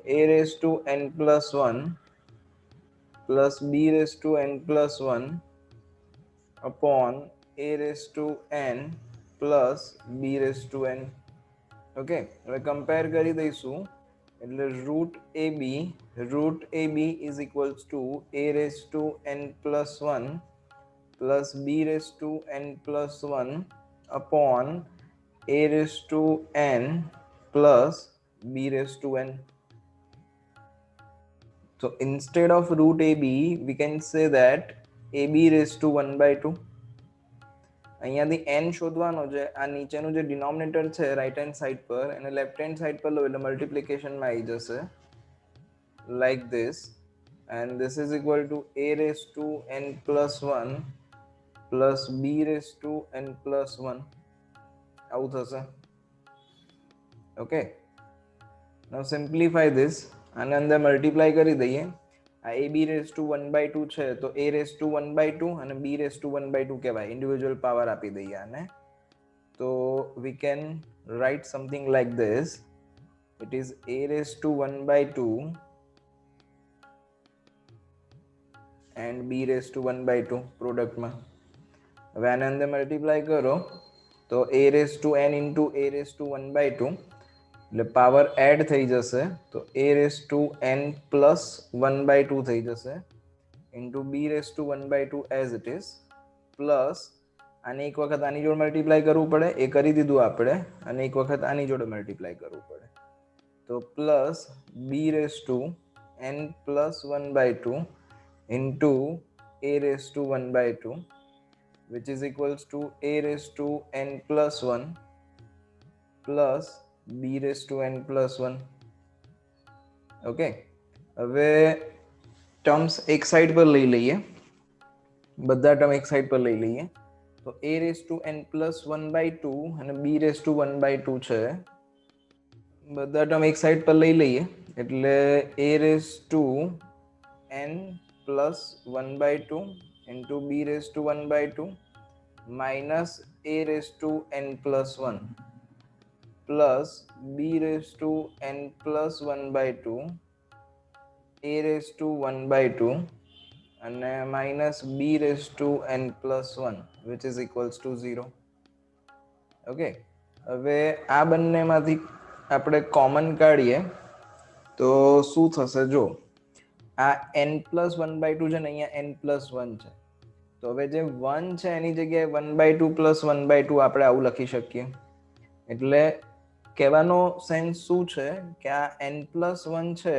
a raised to n plus 1 plus b raised to n plus 1 upon a raised to n plus b raised to n. Okay, હવે કમ્પેર કરી દઈશું એટલે root A B is equals to a raised to n plus 1 plus b raised to n plus 1 upon a raised to n plus b raised to n. So instead of root ab, we can say that ab raised to 1 by 2. અહીંયાથી n શોધવાનો છે. આ નીચેનું જે ડિનોમિનેટર છે રાઈટ હેન્ડ સાઈડ પર અને લેફ્ટ હેન્ડ સાઈડ પર લો એટલે મલ્ટિપ્લિકેશનમાં આવી જશે like this, and this is equal two a raised to n plus 1 plus b raised to n plus 1 આવું થશે. Okay, now simplify this. આને અંદર મલ્ટીપ્લાય કરી દઈએ. આ a b raised to 1 by 2 છે તો a raised to 1 by 2 અને b raised to 1 by 2 કહેવાય. ઇન્ડિવિજ્યુઅલ પાવર આપી દઈએ આને. તો we can write something like this. It is a raised to 1 by 2 and b raised to 1 by 2 પ્રોડક્ટમાં. હવે આને અંદર મલ્ટીપ્લાય કરો તો a raised to n into a raised to 1 by 2 એટલે પાવર એડ થઈ જશે તો a raised to n plus 1 by 2 થઈ જશે into b raised to 1 by 2 as it is plus આને એક વખત આની જોડે મલ્ટીપ્લાય કરવું પડે, એ કરી દીધું આપણે, અને એક વખત આની જોડે મલ્ટીપ્લાય કરવું પડે તો plus b raised to n plus 1 by 2 into a raised to 1 by 2 which is equals to a raised to n plus 1 plus b raised to n plus 1. Okay, હવે ટર્મ્સ એક સાઈડ પર લઈ લઈએ, બધા ટર્મ એક સાઈડ પર લઈ લઈએ તો a raised to n plus 1 by 2 અને b raised to 1 by 2 છે. બધા ટર્મ એક સાઈડ પર લઈ લઈએ એટલે a raised to n plus 1 by 2 into b raised to 1 by 2 minus a raised to n plus 1 plus b raised to n plus 1 by 2 a raised to 1 by 2 and minus b raised to n plus 1 which is equals to 0. Okay, હવે આ બંનેમાંથી આપણે કોમન કાઢીએ તો શું થશે? જો આ n plus 1 by 2 છે ને, અહીંયા n plus 1 છે તો હવે જે 1 છે એની જગ્યાએ 1 by 2 plus 1 by 2 આપણે આવું લખી શકીએ. એટલે કહેવાનો સેન્સ શું છે કે આ n plus 1 છે,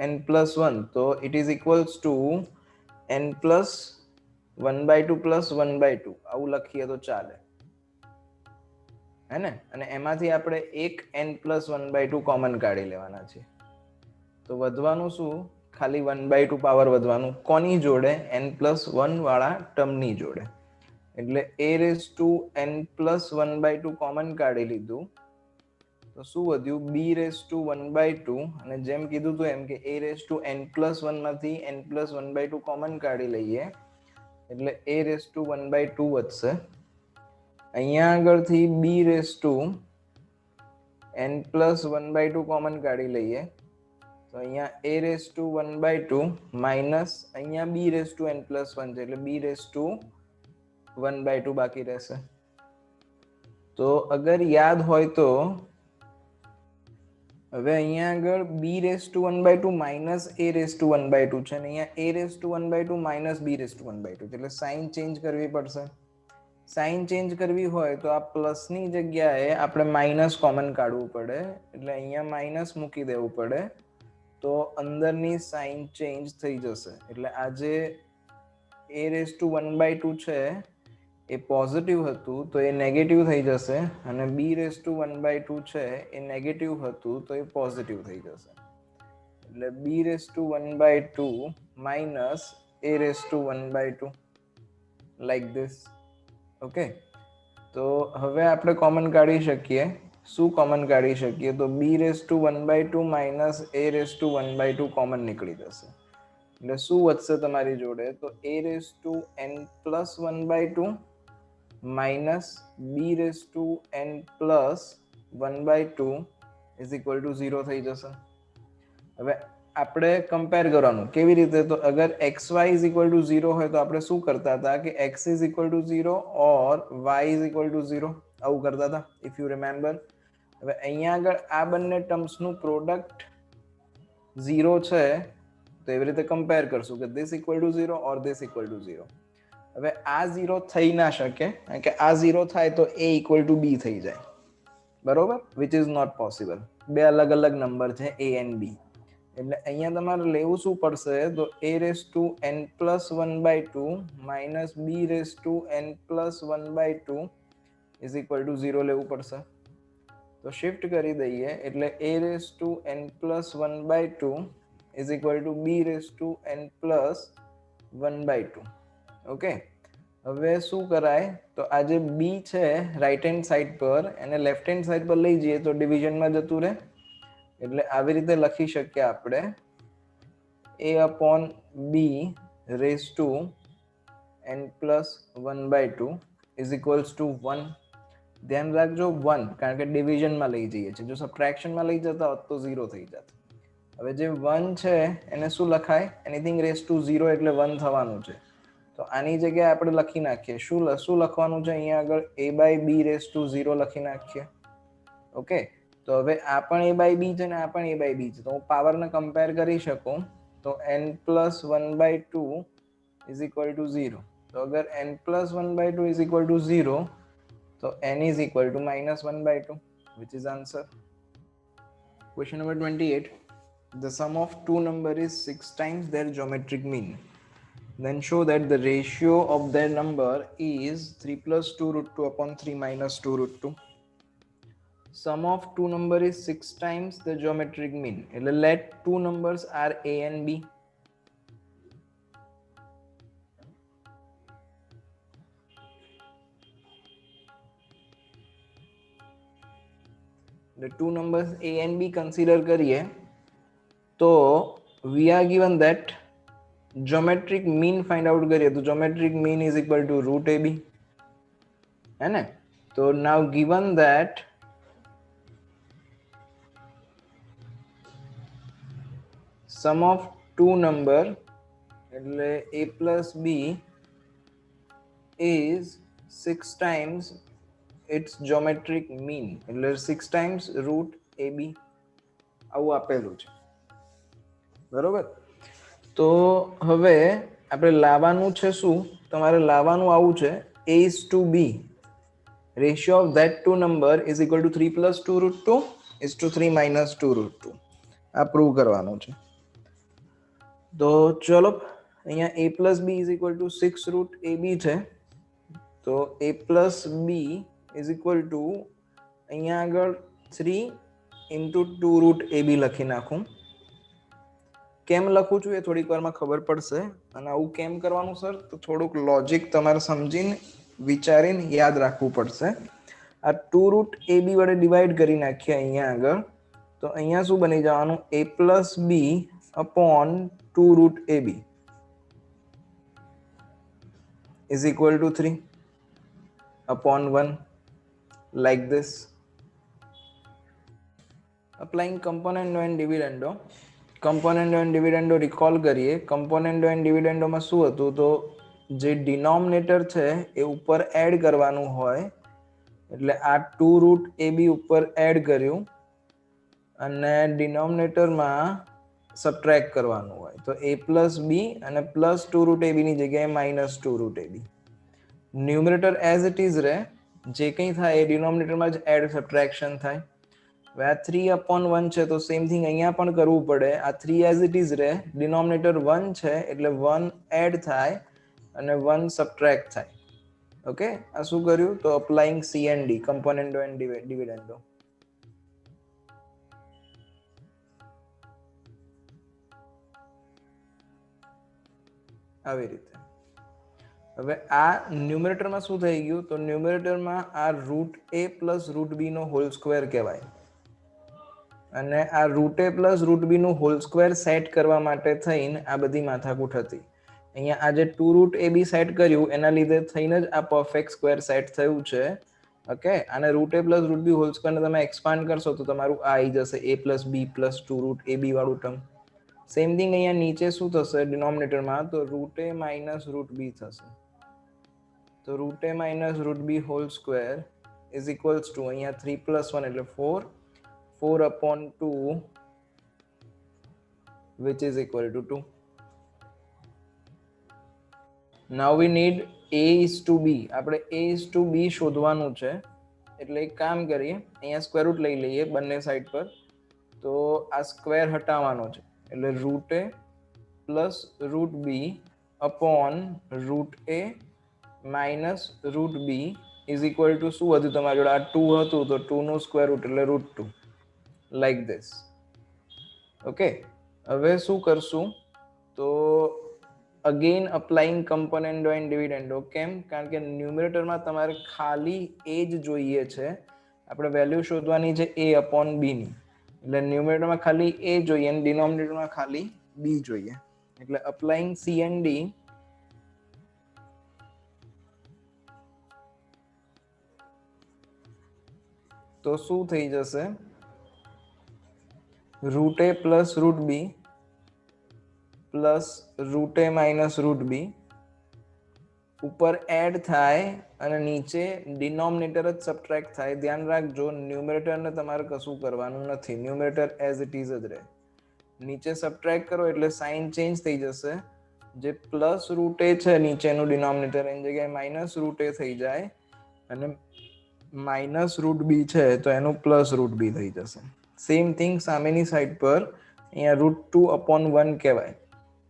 n plus 1 તો it is equals to n plus 1 by 2 plus 1 by 2 આવું લખીએ તો ચાલે, હે ને? અને એમાંથી આપણે એક n plus 1 by 2 કોમન કાઢી લેવાના છે તો વધવાનું શું? ખાલી 1 by 2 પાવર વધવાનું. કોની જોડે? n plus 1 વાળા ટર્મની જોડે. એટલે a raised to n plus 1 by 2 common કાઢી લીધું તો શું વધ્યું? b raised to 1 by 2 અને જેમ કીધું હતું એમ કે a raised to n plus 1 માંથી n plus 1 by 2 કોમન કાઢી લઈએ એટલે a raised to 1 by 2 વધશે. અહીંયા આગળથી b raised to n plus 1 by 2 common કાઢી લઈએ તો અહીંયા a raised to 1 by 2 minus અહીંયા b raised to n plus 1 છે એટલે b raised to 1 by 2 બાકી રહેશે. તો અગર યાદ હોય તો હવે અહીંયા આગળ b raised to 1 by 2 minus a raised to 1 by 2 છે ને અહીંયા a raised to 1 by 2 minus b raised to 1 by 2 એટલે સાઇન ચેન્જ કરવી પડશે. સાઇન ચેન્જ કરવી હોય તો આ પ્લસની જગ્યાએ આપણે માઇનસ કોમન કાઢવું પડે એટલે અહીંયા માઇનસ મૂકી દેવું પડે તો અંદરની સાઇન ચેન્જ થઈ જશે. એટલે આ જે a raised to 1 by 2 છે એ પોઝિટિવ હતું તો એ નેગેટિવ થઈ જશે અને b raised to 1 by 2 છે એ નેગેટિવ હતું તો એ પોઝિટિવ થઈ જશે. એટલે b raised to 1 by 2 minus a raised to 1 by 2 like this. Okay, તો હવે આપણે કોમન કાઢી શકીએ. શું કોમન કાઢી શકીએ? તો b raised to 1 by 2 minus a raised to 1 by 2 common નીકળી જશે એટલે શું વધશે તમારી જોડે? તો a raised to n plus 1 by 2 minus b raised to n plus 1 by 2 is equal to 0 થઈ જશે. હવે આપણે કમ્પેર કરવાનું કેવી રીતે, તો અગર xy ઇઝ ઇક્વલ ટુ 0 હોય તો આપણે શું કરતા હતા કે x is equal to 0 or y is equal to 0 આવું કરતા હતા, ઇફ યુ રિમેમ્બર. હવે અહીંયા આગળ આ બંને ટર્મ્સનું પ્રોડક્ટ 0 છે તો એવી રીતે કમ્પેર કરશું કે this equal to 0 or this equal to 0. હવે આ 0 થઈ ના શકે કારણ કે આ 0 થાય તો a ઇક્વલ ટુ b થઈ જાય, બરોબર, વિચ ઇઝ નોટ પોસિબલ. બે અલગ અલગ નંબર છે a એન્ડ b, એટલે અહીંયા તમારે લેવું શું પડશે તો a raise to n plus 1/2 minus b raise to n plus 1/2 is equal to 0 લેવું પડશે. તો શિફ્ટ કરી દઈએ એટલે a raise to n plus 1/2 is equal two b raise to n plus 1/2. Okay, હવે શું કરાય તો આ જે b છે રાઈટ હેન્ડ સાઈડ પર એને લેફ્ટ હેન્ડ સાઈડ પર લઈ જઈએ તો ડિવિઝનમાં જતું રહે, એટલે આવી રીતે લખી શકીએ આપણે a upon b raise to n plus 1/2 is equals two 1. ધ્યાન રાખજો 1 કારણ કે ડિવિઝનમાં લઈ જઈએ છીએ, જો સબટ્રેક્શનમાં લઈ જતા હોત તો 0 થઈ જાત. હવે જે 1 છે એને શું લખાય, એનીથિંગ રેસ ટુ 0 એટલે 1 થવાનું છે, તો આની જગ્યાએ આપણે લખી નાખીએ શું લખવાનું છે અહીંયા આગળ a/b રેસ ટુ 0 લખી નાખીએ. ઓકે, તો હવે આ પણ a/b છે ને આ પણ a/b છે, તો હું પાવરને કમ્પેર કરી શકું તો n plus 1/2 is equal to 0. તો અગર n plus 1/2 is equal to 0 તો n is equal to minus 1/2, which is answer. Question number 28. The sum of two numbers is 6 times their geometric mean. Then show that the ratio of their number is 3 plus 2 root 2 upon 3 minus 2 root 2. Sum of two numbers is 6 times the geometric mean. Let two numbers are a and b. The two numbers a and b consider करिए तो we are given that geometric mean find out करिए तो geometric mean is equal to root ab है ना. तो now given that sum of two number એટલે a plus b is 6 times its geometric mean એટલે 6 times root ab આવું આપેલું છે, બરોબર. તો હવે આપણે લાવવાનું છે શું, તમારે લાવવાનું આવું છે a is to b ratio of that two number is equal to 3 plus 2 root 2 is to 3 minus 2 root 2 આ પ્રૂવ કરવાનું છે. તો ચલો અહીંયા a plus b is equal to 6 root ab છે, તો a plus b is equal to અહીંયા આગળ 3 into 2 root ab લખી નાખું. કેમ લખું છું એ થોડીક વારમાં ખબર પડશે, અને આવું કેમ કરવાનું સર તો થોડુંક લોજિક તમારે સમજીને વિચારીને યાદ રાખવું પડશે. આ 2 root ab વડે ડિવાઈડ કરી નાખીએ અહીંયા આગળ, તો અહીંયા શું બની જવાનું a plus b upon 2 root ab is equal to 3 upon 1 like this. Applying componendo and dividendo. Componendo and dividendo recall કરીએ. componendo and dividendo માં શું હતું તો જે ડિનોમિનેટર છે એ ઉપર એડ કરવાનું હોય, એટલે આ 2 root ab ઉપર એડ કર્યું અને ડિનોમિનેટરમાં સબટ્રેક્ટ કરવાનું હોય, તો a plus b અને plus 2 root ab ની જગ્યાએ minus 2 root ab. Numerator as it is રહે, જે કંઈ થાય એ ડિનોમિનેટરમાં જ એડ સબટ્રેક્શન થાય. હવે આ 3/1 છે તો સેમ થિંગ અહીંયા પણ કરવું પડે, આ 3 એઝ ઇટ ઇઝ રહે, ડિનોમિનેટર 1 છે એટલે 1 એડ થાય અને 1 સબટ્રેક્ટ થાય. ઓકે, આ શું કર્યું તો applying C and D, componendo and dividendo. આવી રીતે. હવે આ ન્યુમરેટરમાં શું થઈ ગયું તો ન્યુમરેટરમાં આ root a plus root b નો હોલ સ્ક્વેર કહેવાય, અને આ root a plus root b નું હોલ સ્ક્વેર સેટ કરવા માટે થઈને આ બધી માથાકૂટ હતી. અહીંયા આ જે 2 રૂટ ab સેટ કર્યું એના લીધે થઈને જ આ પરફેક્ટ સ્ક્વેર સેટ થયું છે, ઓકે, અને route A plus root B whole square ને તમે એક્સપાન્ડ કરશો તો તમારું આ આવી જશે a plus B plus 2 root A B વાળું ટર્મ. સેમ થિંગ અહીંયા નીચે શું થશે ડિનોમિનેટરમાં, તો root A minus root B થશે. તો root A minus root B whole square is equals to અહીંયા 3 પ્લસ 1 એટલે 4, 4 upon 2 which is equal to 2. Now we need a is to b. આપણે a is to b શોધવાનું છે, એટલે એક કામ કરીએ, અહીંયા સ્ક્વેર રૂટ લઈ લઈએ બંને સાઈડ પર. તો આ સ્ક્વેર હટાવવાનો છે, એટલે root A plus root B upon root A minus root B is equal to શું હતું તમારી જોડે, આ 2 હતું તો 2 નું સ્ક્વેર રૂટ એટલે રૂટ 2, લાઈક ધીસ. ઓકે, હવે શું કરશું, તો અગેન અપ્લાઇંગ કમ્પોનન્ટો એન્ડ ડિવિડન્ડો. કેમ? કારણ કે ન્યુમરેટરમાં તમારે ખાલી એ જ જોઈએ છે, આપણે વેલ્યુ શોધવાની છે a અપોન બી ની, એટલે ન્યુમરેટરમાં ખાલી a જોઈએ અને ડિનોમિનેટરમાં ખાલી b જોઈએ. એટલે અપ્લાઇંગ સી એન્ડ ડી, તો શું થઈ જશે, route A plus root B plus route A minus root બી ઉપર એડ થાય અને નીચે ડિનોમિનેટર જ સબટ્રેક્ટ થાય. ધ્યાન રાખજો, ન્યુમરેટરને તમારે કશું કરવાનું નથી, ન્યુમરેટર એઝ ઇટ ઇઝ જ રહે. નીચે સબટ્રેક્ટ કરો એટલે સાઇન ચેન્જ થઈ જશે. જે પ્લસ રૂટ એ છે નીચેનું ડિનોમિનેટર, એની જગ્યાએ માઇનસ રૂટ એ થઈ જાય, અને માઇનસ રૂટ બી છે તો એનું પ્લસ રૂટ બી થઈ જશે. સેમ થિંગ સામેની સાઈડ પર અહીંયા રૂટ 2 અપોન 1 કહેવાય,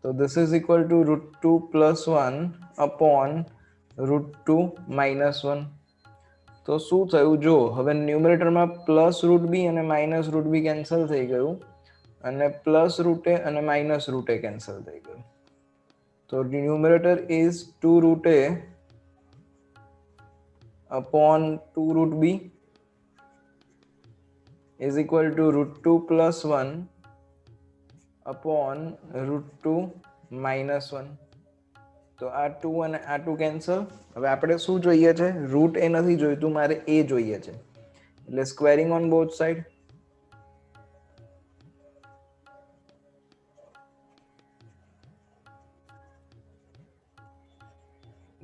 તો this is equal to root 2 plus 1 upon root 2 minus 1. તો શું થયું, જો હવે ન્યુમરેટરમાં પ્લસ રૂટ બી અને માઇનસ રૂટ બી કેન્સલ થઈ ગયું, અને પ્લસ રૂટ એ અને માઇનસ રૂટ એ કેન્સલ થઈ ગયું. તો numerator is 2 root a upon 2 root b is equal to root 2 plus 1 upon root 2 minus 1. તો આ 2 અને આ 2 કેન્સલ. હવે આપણે શું જોઈએ છે, રૂટ એ નથી જોઈતું, મારે એ જોઈએ છે, એટલે સ્ક્વેરિંગ ઓન બોથ સાઈડ.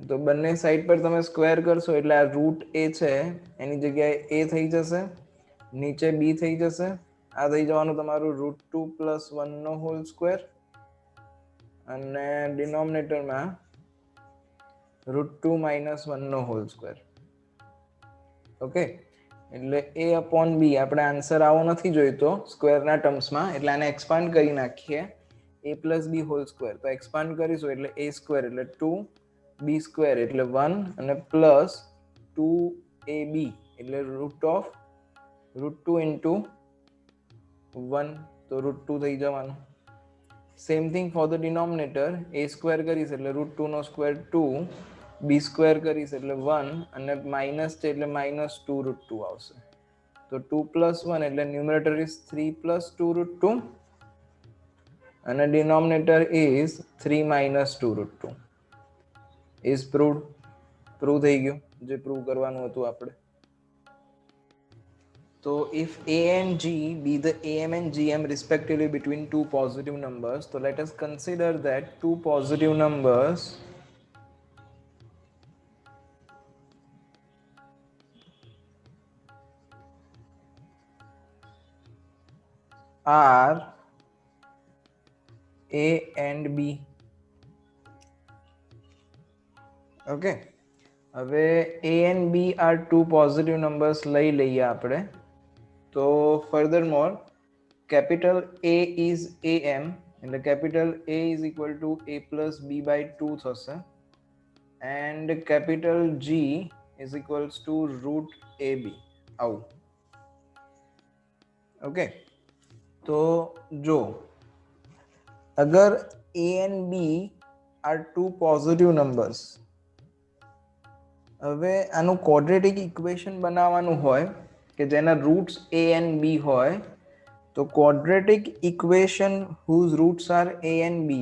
તો બંને સાઈડ પર તમે સ્ક્વેર કરશો એટલે આ રૂટ એ છે એની જગ્યાએ એ થઈ જશે, નીચે બી થઈ જશે, આ થઈ જવાનું તમારું રૂટ 2 પ્લસ 1 નો હોલ સ્ક્વેર, અને ડિનોમિનેટરમાં રૂટ 2 માઇનસ 1 નો હોલ સ્ક્વેર. ઓકે, એટલે a અપોન બી, આપણે આન્સર આવો નથી જોઈતો સ્ક્વેરના ટર્મ્સમાં, એટલે આને એક્સપાન્ડ કરી નાખીએ, a plus B whole square. તો એક્સપાન્ડ કરીશું એટલે a સ્ક્વેર એટલે 2, b સ્ક્વેર એટલે 1, અને પ્લસ 2ab એટલે રૂટ ઓફ રૂટ 2 ઇન્ટુ 1, તો રૂટ 2 થઈ જવાનું. Same thing for the denominator, a square કરીશ એટલે રૂટ 2 નો સ્ક્વેર 2, b સ્ક્વેર કરીશ એટલે 1, અને માઇનસ છે એટલે માઇનસ 2 રૂટ 2 આવશે. તો 2 પ્લસ 1 એટલે ન્યુમરેટર ઇઝ 3 પ્લસ 2 રૂટ 2, અને denominator is 3 minus 2 root 2. Is proved. Prove થઈ ગયું જે પ્રૂવ કરવાનું હતું આપણે. So if a and g be the am and gm respectively between two positive numbers, so let us consider that two positive numbers are a and b. Okay, હવે a and b are two positive numbers લઈ લઈએ આપણે. તો furthermore capital A is am, એટલે capital A is equal to a plus b by 2 થશે, and capital G is equals to root ab, આવું. ઓકે, તો જો અગર a and b are two positive numbers, હવે આનું ક્વોડ્રેટિક ઇક્વેશન બનાવવાનું હોય કે જેના રૂટ્સ a and b હોય, તો quadratic equation whose roots are a and b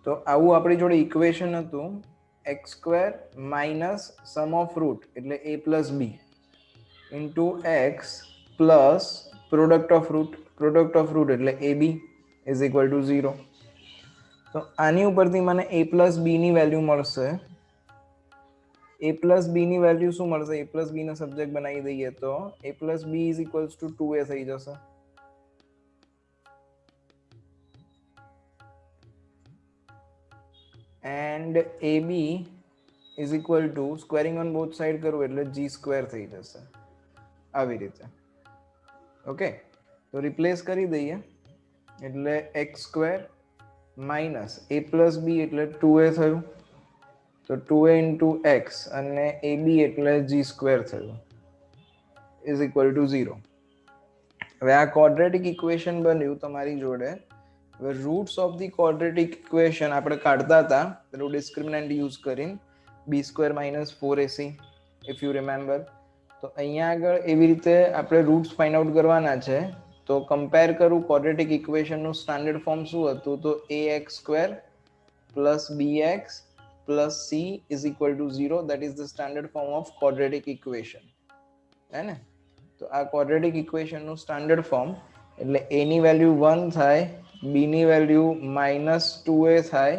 તો આવું આપણી જોડે ઇક્વેશન હતું x square minus sum of root એટલે a plus B into x plus product of root એટલે A B is equal to 0. તો આની ઉપરથી મને a પ્લસ બી ની વેલ્યુ મળશે. a પ્લસ બી ની વેલ્યુ શું મળશે? a પ્લસ બી નો સબ્જેક્ટ બનાવી દઈએ તો a plus B is equals to 2a થઈ જશે. And ab is equal to squaring on both side કરું એટલે g સ્ક્વેર થઈ જશે આવી રીતે. ઓકે, તો રિપ્લેસ કરી દઈએ એટલે x square minus a plus B એટલે 2a થયું, તો 2a ઇન્ટુ એક્સ અને એ બી એટલે જી સ્ક્વેર થયું ઇઝ ઇક્વલ ટુ 0. હવે આ ક્વોડ્રેટિક ઇક્વેશન બન્યું તમારી જોડે. હવે roots of the quadratic equation આપણે કાઢતા હતા પેલું ડિસ્ક્રિમિનન્ટ યુઝ કરીને B square minus 4ac if you remember. તો અહીંયા આગળ એવી રીતે આપણે રૂટ્સ ફાઇન્ડ આઉટ કરવાના છે. તો કમ્પેર કરું ક્વોડ્રેટિક ઇક્વેશનનું સ્ટાન્ડર્ડ ફોર્મ શું હતું? તો ax square plus bx plus c is equal to 0. That is the standard form of quadratic equation. है ने? तो આ quadratic equation નું standard form એટલે a ની value 1 થાય, b ની value -2a થાય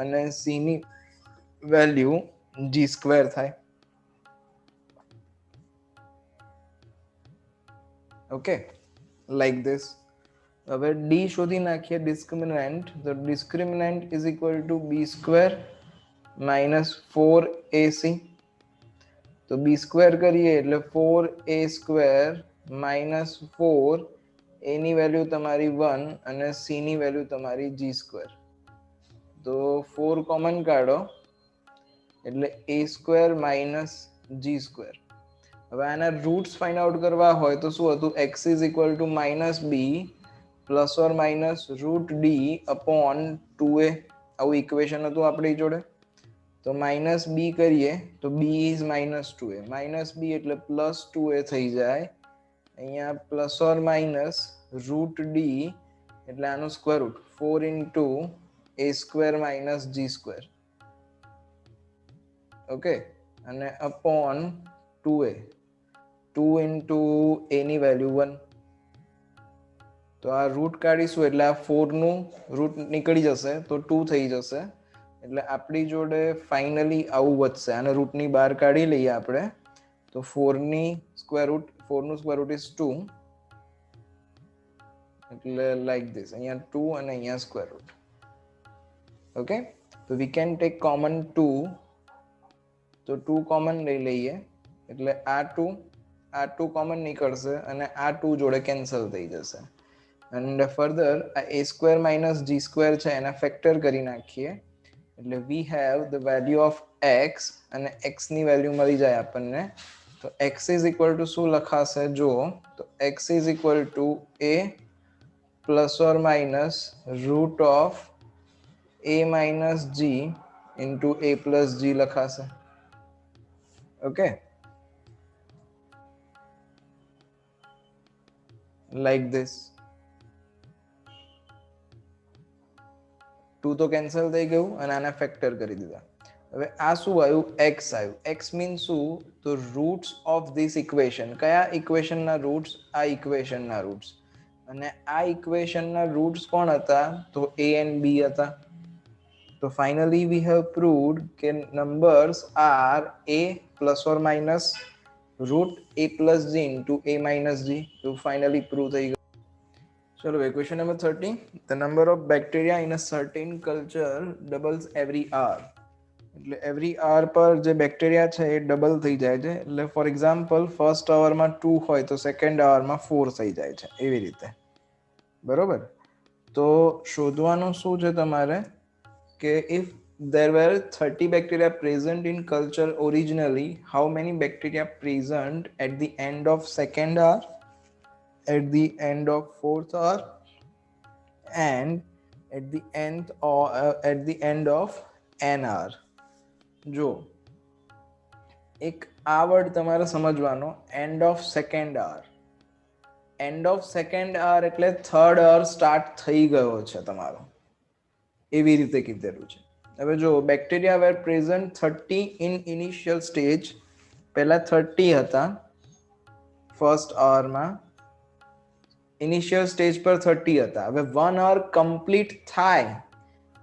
અને c ની value g square થાય. Okay, like this. હવે d શોધી નાખીએ discriminant. તો discriminant is equal to b square minus 4ac. તો b સ્ક્વેર કરીએ એટલે 4a સ્ક્વેર માઇનસ 4, a ની વેલ્યુ તમારી 1 અને c ની વેલ્યુ તમારી g સ્ક્વેર. તો 4 કોમન કાઢો એટલે a square minus g square. હવે આના રૂટ્સ ફાઇન્ડ આઉટ કરવા હોય તો શું હતું? x is equal to minus B plus or minus root D upon 2a. આવું ઇક્વેશન હતું આપણી જોડે. તો માઇનસ બી કરીએ તો બી ઇઝ -2a. માઇનસ બી એટલે +2a થઈ જાય. અહીંયા plus or minus root D એટલે આનું square root 4 into a square minus g square. Okay, અને અપોન 2a, 2 ઇન્ટુ a ની વેલ્યુ 1. તો આ રૂટ કાઢીશું એટલે આ 4 નું રૂટ નીકળી જશે તો 2 થઈ જશે. એટલે આપણી જોડે ફાઇનલી આવું વધશે. આને રૂટની બહાર કાઢી લઈએ આપણે તો 4 નું સ્ક્વેર રૂટ ઇઝ 2 એટલે લાઈક ધીસ. અહીંયા 2 અને અહીંયા સ્ક્વેર રૂટ. ઓકે, તો વી કેન ટેક કોમન 2. તો 2 કોમન લઈ લઈએ એટલે આ 2 કોમન નીકળશે અને આ 2 જોડે કેન્સલ થઈ જશે. અને ફર્ધર આ a square minus g square છે એના ફેક્ટર કરી નાખીએ એટલે we have the value of x અને x ની વેલ્યુ મળી જાય આપણને. તો x ઇઝ ઇક્વલ ટુ શું લખાશે જો? તો x is equal two a plus or minus root of a minus g into a plus g લખાશે. Okay, like this. 2 તો કેન્સલ થઈ ગયું અને આને ફેક્ટર કરી દીધા. હવે આ શું આવ્યું? x આવ્યું. x મીન્સ શું? તો રૂટ્સ ઓફ ધીસ ઇક્વેશન. કયા ઇક્વેશનના રૂટ્સ? આ ઇક્વેશનના રૂટ્સ. અને આ ઇક્વેશનના રૂટ્સ કોણ હતા? તો a એન્ડ b હતા. તો ફાઇનલી વી હેવ પ્રૂવડ કે numbers R a plus or minus route a plus g into a minus g. તો ફાઇનલી પ્રૂવ થઈ ગયું. ચલો, equation number 30. The number of bacteria in a certain culture doubles every hour. એટલે every hour પર જે બેક્ટેરિયા છે એ ડબલ થઈ જાય છે. એટલે ફોર એક્ઝામ્પલ ફર્સ્ટ અવરમાં 2 હોય તો સેકન્ડ અવરમાં 4 થઈ જાય છે એવી રીતે. બરોબર? તો શોધવાનું શું છે તમારે કે if there were 30 bacteria present in culture originally, how many bacteria present at the end of second hour, at the end of fourth hour and at the end of an hour. જો એક આ વર્ડ તમારે સમજવાનો, end of second hour. End of second hour એટલે થર્ડ આવર સ્ટાર્ટ થઈ ગયો છે તમારો. એવી રીતે કીધેલું છે. હવે જો bacteria were present 30 in initial stage, પહેલા 30 હતા ફર્સ્ટ આવરમાં, ઇનિશિયલ સ્ટેજ પર 30 હતા. હવે 1 hour કમ્પ્લીટ થાય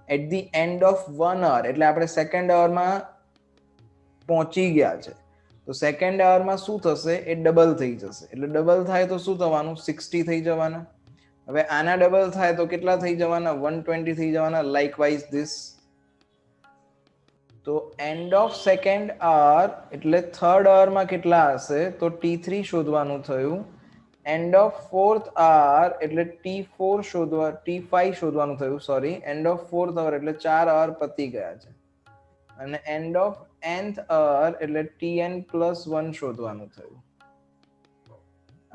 at the end of 1 hour, એટલે આપણે સેકન્ડ આવરમાં પહોંચી ગયા છે, તો સેકન્ડ આવરમાં શું થશે, એ ડબલ થઈ જશે. એટલે ડબલ થાય તો શું થવાનું, 60 થઈ જવાના. હવે આના ડબલ થાય તો કેટલા થઈ જવાના, 120 થઈ જવાના. Likewise this. તો એન્ડ ઓફ સેકન્ડ આવર એટલે થર્ડ આવરમાં કેટલા હશે, તો T3 શોધવાનું થયું. એન્ડ ઓફ ફોર્થ આવર એટલે T5 શોધવાનું થયું, સોરી. એન્ડ ઓફ ફોર્થ આવર એટલે 4 આવર પતી ગયા છે. અને એન્ડ ઓફ nth આવર એટલે Tn+1 શોધવાનું થયું,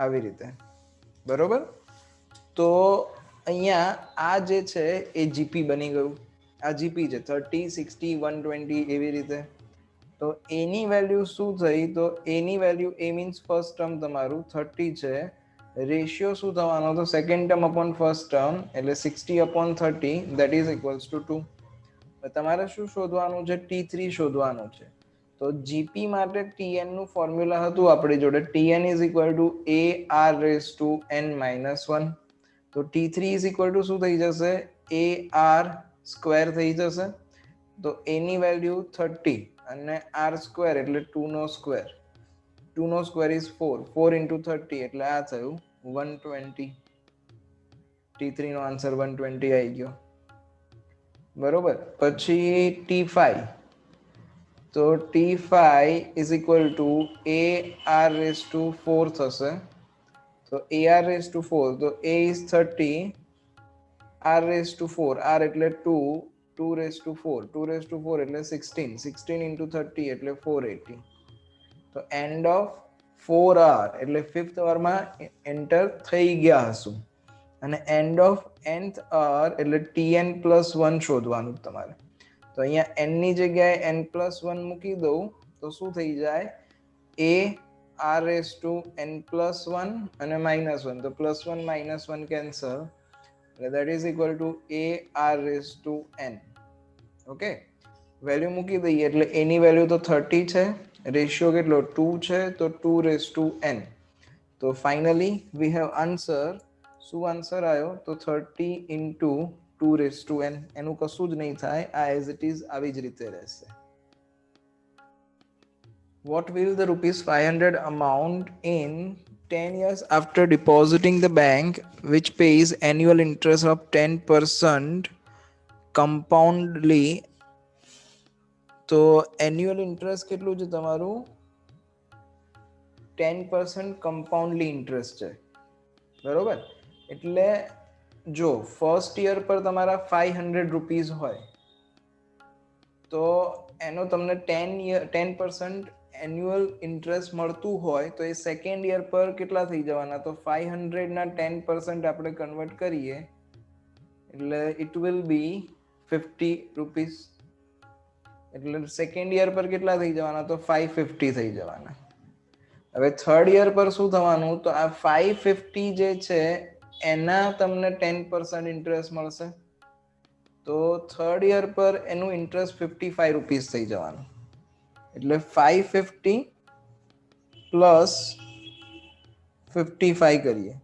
આવી રીતે. બરોબર. તો અહીંયા આ જે છે એ જીપી બની ગયું. આ જીપી છે 30, 60, 120 એવી રીતે. તો એની વેલ્યુ શું થઈ, તો એની વેલ્યુ, એ મીન્સ ફર્સ્ટ ટર્મ તમારું 30 છે, રેશિયો શું થવાનો, તો second term upon first term એટલે 60/30 that is equals to 2. તમારે શું શોધવાનું છે, T3 શોધવાનું છે. તો જીપી માટે Tn નું ફોર્મ્યુલા હતું આપણી જોડે, Tn is equal to AR⁻n−1. તો T3 is equal to શું થઈ જશે, AR² થઈ જશે. તો એની વેલ્યુ 30 અને R² એટલે 2 નો સ્ક્વેર. 2 નો સ્ક્વેર is 4. 4 into 30 એટલે આ થયું 120. T3 નો આન્સર 120 આવી ગયો. બરોબર. પછી T5, તો T5 is equal to AR⁴ થશે. તો AR⁴, તો A is 30, R⁴, R એટલે 2, 2⁴, 2⁴ એટલે 16, 16 into 30 એટલે 480. તો એન્ડ ઓફ 4 hour એટલે 5th આવરમાં એન્ટર થઈ ગયા હશું. અને એન્ડ ઓફ nth આવર એટલે Tn+1 શોધવાનું તમારે. તો અહીંયા n ની જગ્યાએ n+1 મૂકી દઉં તો શું થઈ જાય, AR⁴n+1 અને -1, તો +1 -1 cancel, that is equal to AR⁴n. Okay, value મૂકી દઈએ એટલે એની વેલ્યુ તો 30 છે, રેશિયો કેટલો 2 છે, તો 2/n. તો ફાઇનલી વી હેવ આન્સર. શું આન્સર આવ્યો, તો 30 into 2/n. એનું કશું જ નહીં થાય, આ એઝ ઇટ ઇઝ આવી જ રીતે રહેશે. What will the ₹500 amount in 10 years after depositing the bank, which pays annual interest of 10% compoundly? તો એન્યુઅલ ઇન્ટરેસ્ટ કેટલું છે તમારું, 10% કમ્પાઉન્ડલી ઇન્ટરેસ્ટ છે. બરોબર. એટલે જો ફર્સ્ટ યર પર તમારા ₹500 હોય તો એનો તમને 10% એન્યુઅલ ઇન્ટરેસ્ટ મળતું હોય, તો એ સેકન્ડ યર પર કેટલા થઈ જવાના, તો 500 ના 10% આપણે કન્વર્ટ કરીએ એટલે ઇટ વિલ બી ₹50. એટલે સેકન્ડ યર પર કેટલા થઈ જવાના, તો 550 થઈ જવાના. હવે થર્ડ યર પર શું થવાનું, તો આ 550 જે છે એના તમને 10% ઇન્ટરેસ્ટ મળશે. તો થર્ડ યર પર એનું ઇન્ટરેસ્ટ ₹55 થઈ જવાનું. એટલે 550 પ્લસ 55 કરીએ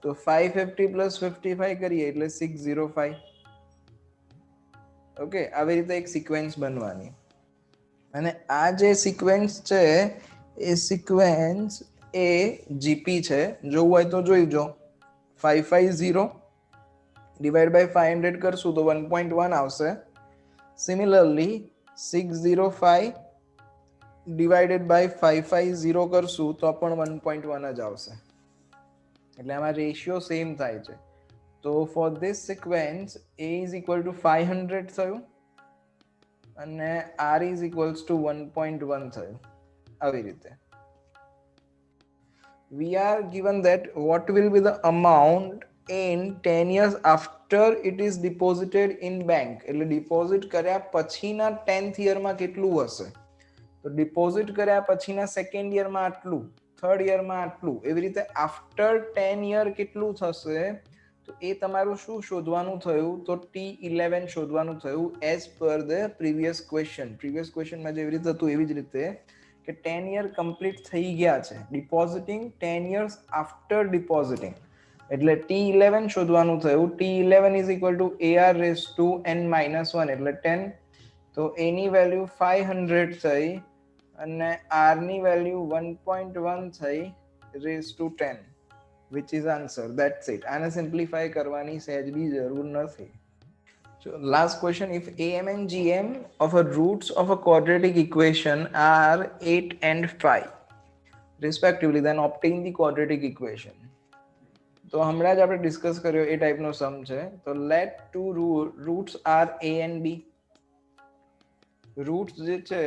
તો 550 પ્લસ 55 કરીએ એટલે 605. ઓકે, આવી રીતે એક સિક્વેન્સ બનવાની. અને આ જે સિક્વેન્સ છે એ સિક્વેન્સ એ જીપી છે. જોવું હોય તો જોઈજો. 550 ડિવાઈડ બાય 500 કરશું તો 1.1 આવશે. સિમિલરલી 605 ડિવાઇડેડ બાય 550 કરશું તો પણ 1.1 જ આવશે. એટલે આમાં રેશિયો સેમ થાય છે. તો for this sequence a is equal to 500 થયું અને r is equals to 1.1 થયું. આવી રીતે we are given that what will be the amount in 10 years after it is deposited in bank. એટલે ડિપોઝિટ કર્યા પછીના 10th યરમાં કેટલું હશે. તો ડિપોઝિટ કર્યા પછીના સેકન્ડ યરમાં આટલું, થર્ડ યરમાં આટલું, એવી રીતે આફ્ટર 10 યર કેટલું થશે, તો તો એ તમારું શું શોધવાનું થયું તો T11 શોધવાનું થયું એઝ પર ધ પ્રીવિયસ ક્વેશ્ચનમાં જેવી રીતે હતું એવી જ રીતે કે 10 યર કમ્પ્લીટ થઈ ગયા છે ડિપોઝિટિંગ 10 years આફ્ટર ડિપોઝિટિંગ એટલે T11 શોધવાનું થયું T11 is equal to AR raise to n-1 એટલે 10 તો A ની વેલ્યુ 500 થઈ અને R ની વેલ્યુ 1.1 થઈ raise to 10 which is answer. That's it. આને સિમ્પ્લિફાય કરવાની સહેજ બી જરૂર નથી. So last question, if AM and GM of a roots of a quadratic equation are 8 and 5 respectively, then obtain the quadratic equation. તો હમણાં જ આપણે ડિસ્કસ કર્યો એ ટાઈપનો સમ છે. તો let two roots are A and B. Roots જે છે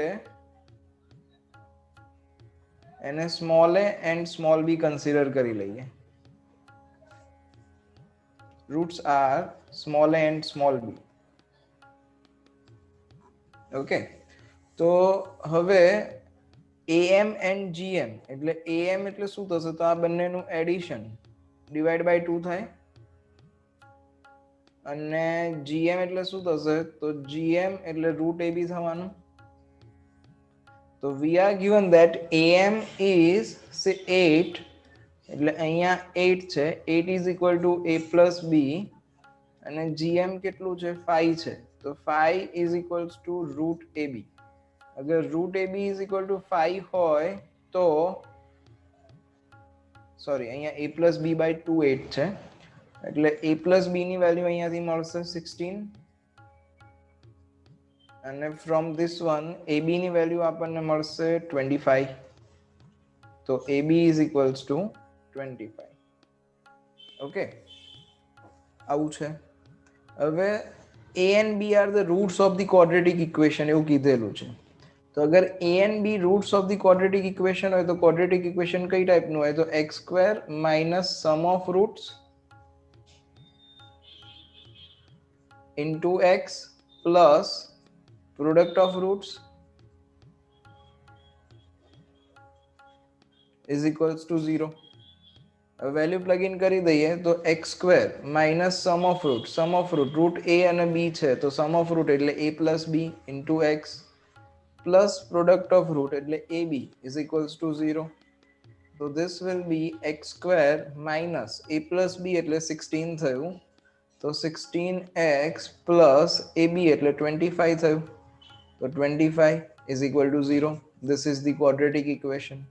એને small a and small b consider કરી લઈએ. Roots are small a and small b. Okay, તો હવે AM and GM એટલે AM એટલે શું થશે તો આ બંનેનું એડિશન ડિવાઇડ બાય 2 થાય અને GM એટલે શું થશે તો GM એટલે રૂટ AB થવાનું. તો we are given that AM is say 8 એટલે અહીંયા 8 છે 8 is equal to A plus B અને GM કેટલું છે 5 છે તો 5 is equals to root AB. અગર root AB is equal to 5 હોય તો સોરી અહીંયા A plus B by 2 8 છે એટલે A plus B ની વેલ્યુ અહીંયાથી મળશે 16 અને from this one AB ની વેલ્યુ આપણને મળશે 25 તો AB is equals to 25. Okay આવું છે. હવે A and B are the roots of the quadratic equation એવું કીધેલું છે. તો અગર A and B roots of the quadratic equation હોય તો quadratic equation કઈ ટાઈપનું હોય તો x² minus sum of roots into x plus product of roots is equals to 0. Value plug in કરી દઈએ તો x² minus sum of root root a અને b છે તો સમ ઓફ રૂટ એટલે a plus b into x plus product of root એટલે ab ઇઝ ઇક્વલ્સ ટુ 0. તો this will be x² minus a plus b એટલે 16 થયું તો 16x પ્લસ ab એટલે 25 થયું તો 25 is equal to 0. This is the quadratic equation.